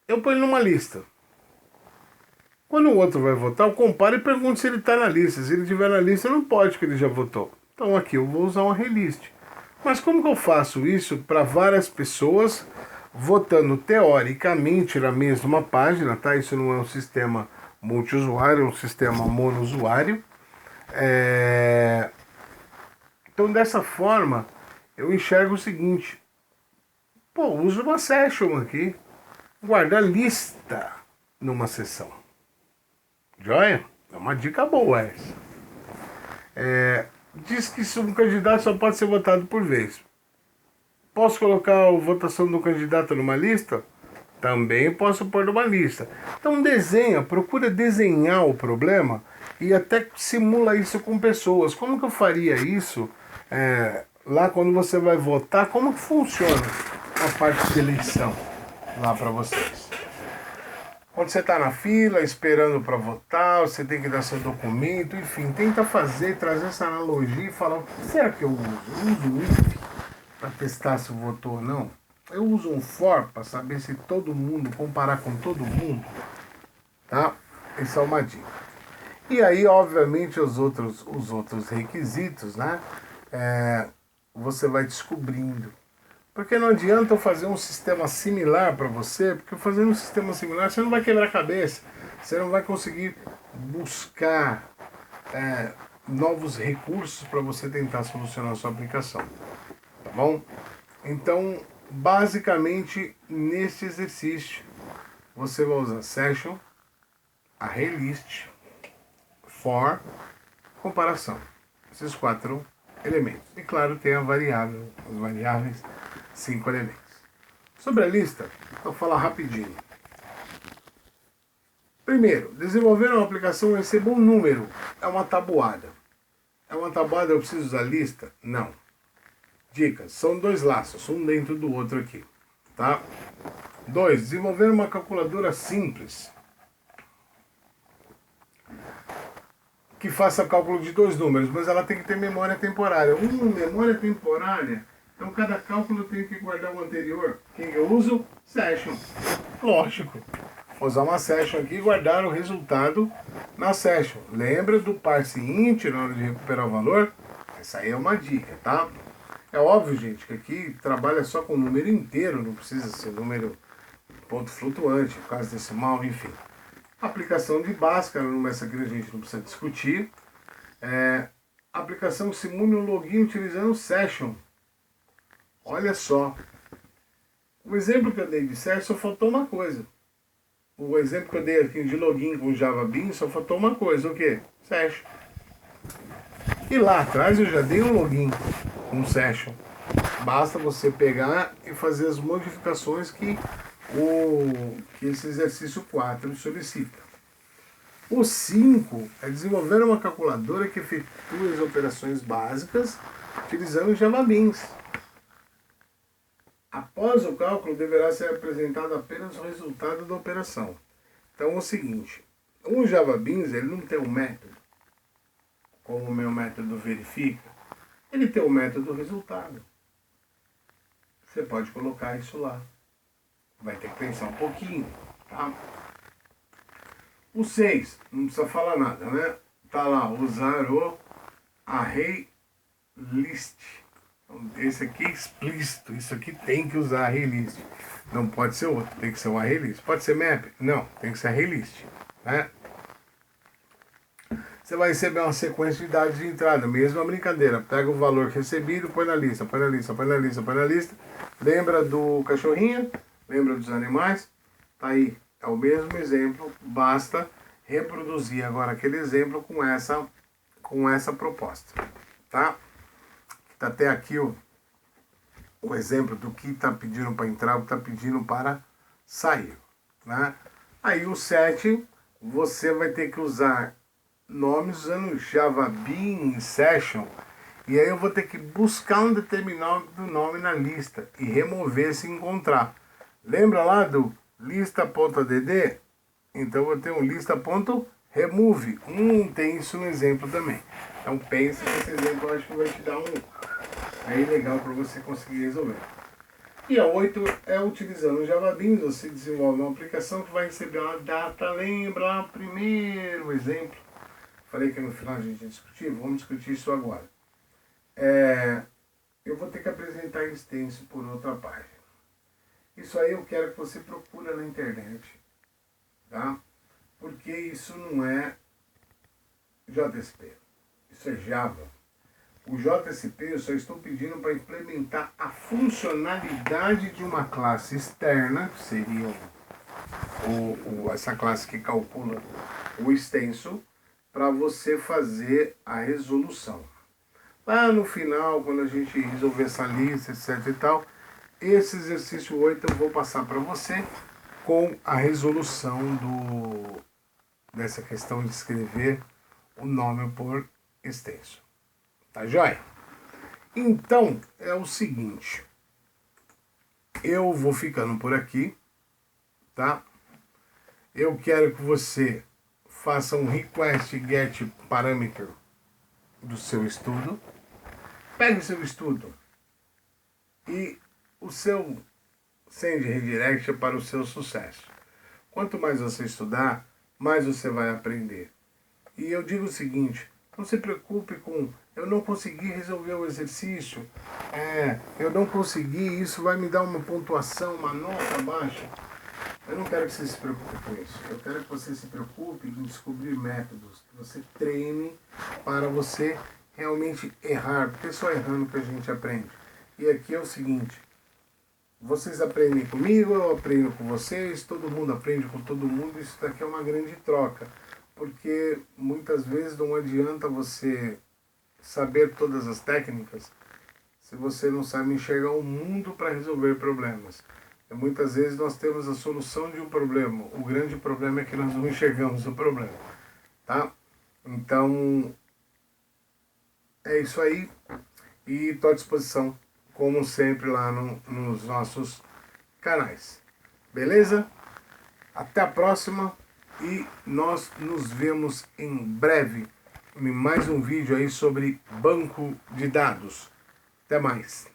eu ponho numa lista. Quando o outro vai votar, eu comparo e pergunto se ele está na lista. Se ele estiver na lista, não pode, que ele já votou. Então aqui eu vou usar uma relist. Mas como que eu faço isso para várias pessoas votando teoricamente na mesma página, tá? Isso não é um sistema multiusuário, é um sistema monousuário. Então dessa forma eu enxergo o seguinte: pô, uso uma session aqui, guarda a lista numa sessão. Joia? É uma dica boa essa. Diz que um candidato só pode ser votado por vez. Posso colocar a votação do candidato numa lista? Também posso pôr numa lista. Então procura desenhar o problema e até simula isso com pessoas. Como que eu faria isso lá quando você vai votar? Como que funciona a parte de eleição lá para vocês? Quando você está na fila, esperando para votar, você tem que dar seu documento, enfim, tenta trazer essa analogia e falar: o que será que eu uso? Eu uso o IF para testar se votou ou não? Eu uso um for para saber se todo mundo, comparar com todo mundo, tá? Essa é uma dica. E aí, obviamente, os outros requisitos, né? Você vai descobrindo. Porque não adianta eu fazer um sistema similar para você, porque fazendo um sistema similar você não vai quebrar a cabeça, você não vai conseguir buscar novos recursos para você tentar solucionar a sua aplicação. Tá bom? Então, basicamente, neste exercício, você vai usar session, arraylist, for, comparação. Esses 4 elementos. E claro, tem as variáveis, 5 elementos. Sobre a lista, vou falar rapidinho. Primeiro, desenvolver uma aplicação receba um número. É uma tabuada. É uma tabuada, eu preciso usar lista? Não. Dicas, são 2 laços, um dentro do outro aqui. Tá? 2, desenvolver uma calculadora simples que faça cálculo de 2 números, mas ela tem que ter memória temporária. Memória temporária, então cada cálculo eu tenho que guardar o anterior. Quem eu uso? Session. Lógico. Vou usar uma session aqui e guardar o resultado na session. Lembra do parse int na hora de recuperar o valor? Essa aí é uma dica, tá? É óbvio, gente, que aqui trabalha só com número inteiro, não precisa ser número ponto flutuante, caso decimal, enfim. Aplicação de básica, essa aqui a gente não precisa discutir. Aplicação que simula o login utilizando session. Olha só. O exemplo que eu dei de session só faltou uma coisa. O exemplo que eu dei aqui de login com Java Beans só faltou uma coisa. O quê? Session. E lá atrás eu já dei um login com session. Basta você pegar e fazer as modificações que esse exercício 4 solicita. O 5 é desenvolver uma calculadora que efetue as operações básicas utilizando Java Beans. Após o cálculo, deverá ser apresentado apenas o resultado da operação. Então é o seguinte, o Java Beans ele não tem um método, como o meu método verifica, ele tem o método resultado. Você pode colocar isso lá. Vai ter que pensar um pouquinho, tá? O 6, não precisa falar nada, né? Tá lá, usar o array list. Então, esse aqui é explícito, isso aqui tem que usar array list. Não pode ser outro, tem que ser um array list. Pode ser map? Não, tem que ser array list, né? Você vai receber uma sequência de dados de entrada, mesma brincadeira. Pega o valor recebido, põe na lista, põe na lista, põe na lista, põe na lista. Lembra do cachorrinho? Lembra dos animais? Tá aí, é o mesmo exemplo, basta reproduzir agora aquele exemplo com essa proposta, tá? Tá até aqui o exemplo do que está pedindo para entrar, o que está pedindo para sair, né? Aí o 7, você vai ter que usar nomes usando Java Bean Session, e aí eu vou ter que buscar um determinado nome na lista e remover se encontrar. Lembra lá do lista.add? Então eu vou ter um lista.remove. Tem isso no exemplo também. Então pense nesse exemplo, eu acho que vai te dar aí legal para você conseguir resolver. E a 8 é utilizando o JavaBeans, você desenvolve uma aplicação que vai receber uma data. Lembra lá o primeiro exemplo? Falei que no final a gente ia discutir, vamos discutir isso agora. Eu vou ter que apresentar extenso por outra página. Isso aí eu quero que você procure na internet, tá? Porque isso não é JSP, isso é Java. O JSP eu só estou pedindo para implementar a funcionalidade de uma classe externa, que seria essa classe que calcula o extenso, para você fazer a resolução. Lá no final, quando a gente resolver essa lista, etc e tal, esse exercício 8 eu vou passar para você com a resolução dessa questão de escrever o nome por extenso. Tá joia? Então, é o seguinte. Eu vou ficando por aqui, tá? Eu quero que você faça um request get parameter do seu estudo. Pegue o seu estudo e o seu send redirect para o seu sucesso. Quanto mais você estudar, mais você vai aprender. E eu digo o seguinte, não se preocupe com eu não consegui resolver o exercício, eu não consegui, isso vai me dar uma pontuação, uma nota baixa. Eu não quero que você se preocupe com isso. Eu quero que você se preocupe em descobrir métodos, que você treine para você realmente errar, porque é só errando que a gente aprende. E aqui é o seguinte, vocês aprendem comigo, eu aprendo com vocês, todo mundo aprende com todo mundo, isso daqui é uma grande troca. Porque muitas vezes não adianta você saber todas as técnicas se você não sabe enxergar o mundo para resolver problemas. E muitas vezes nós temos a solução de um problema, o grande problema é que nós não enxergamos o problema. Tá? Então, é isso aí. E estou à disposição, como sempre, lá nos nossos canais. Beleza? Até a próxima. E nós nos vemos em breve em mais um vídeo aí sobre banco de dados. Até mais.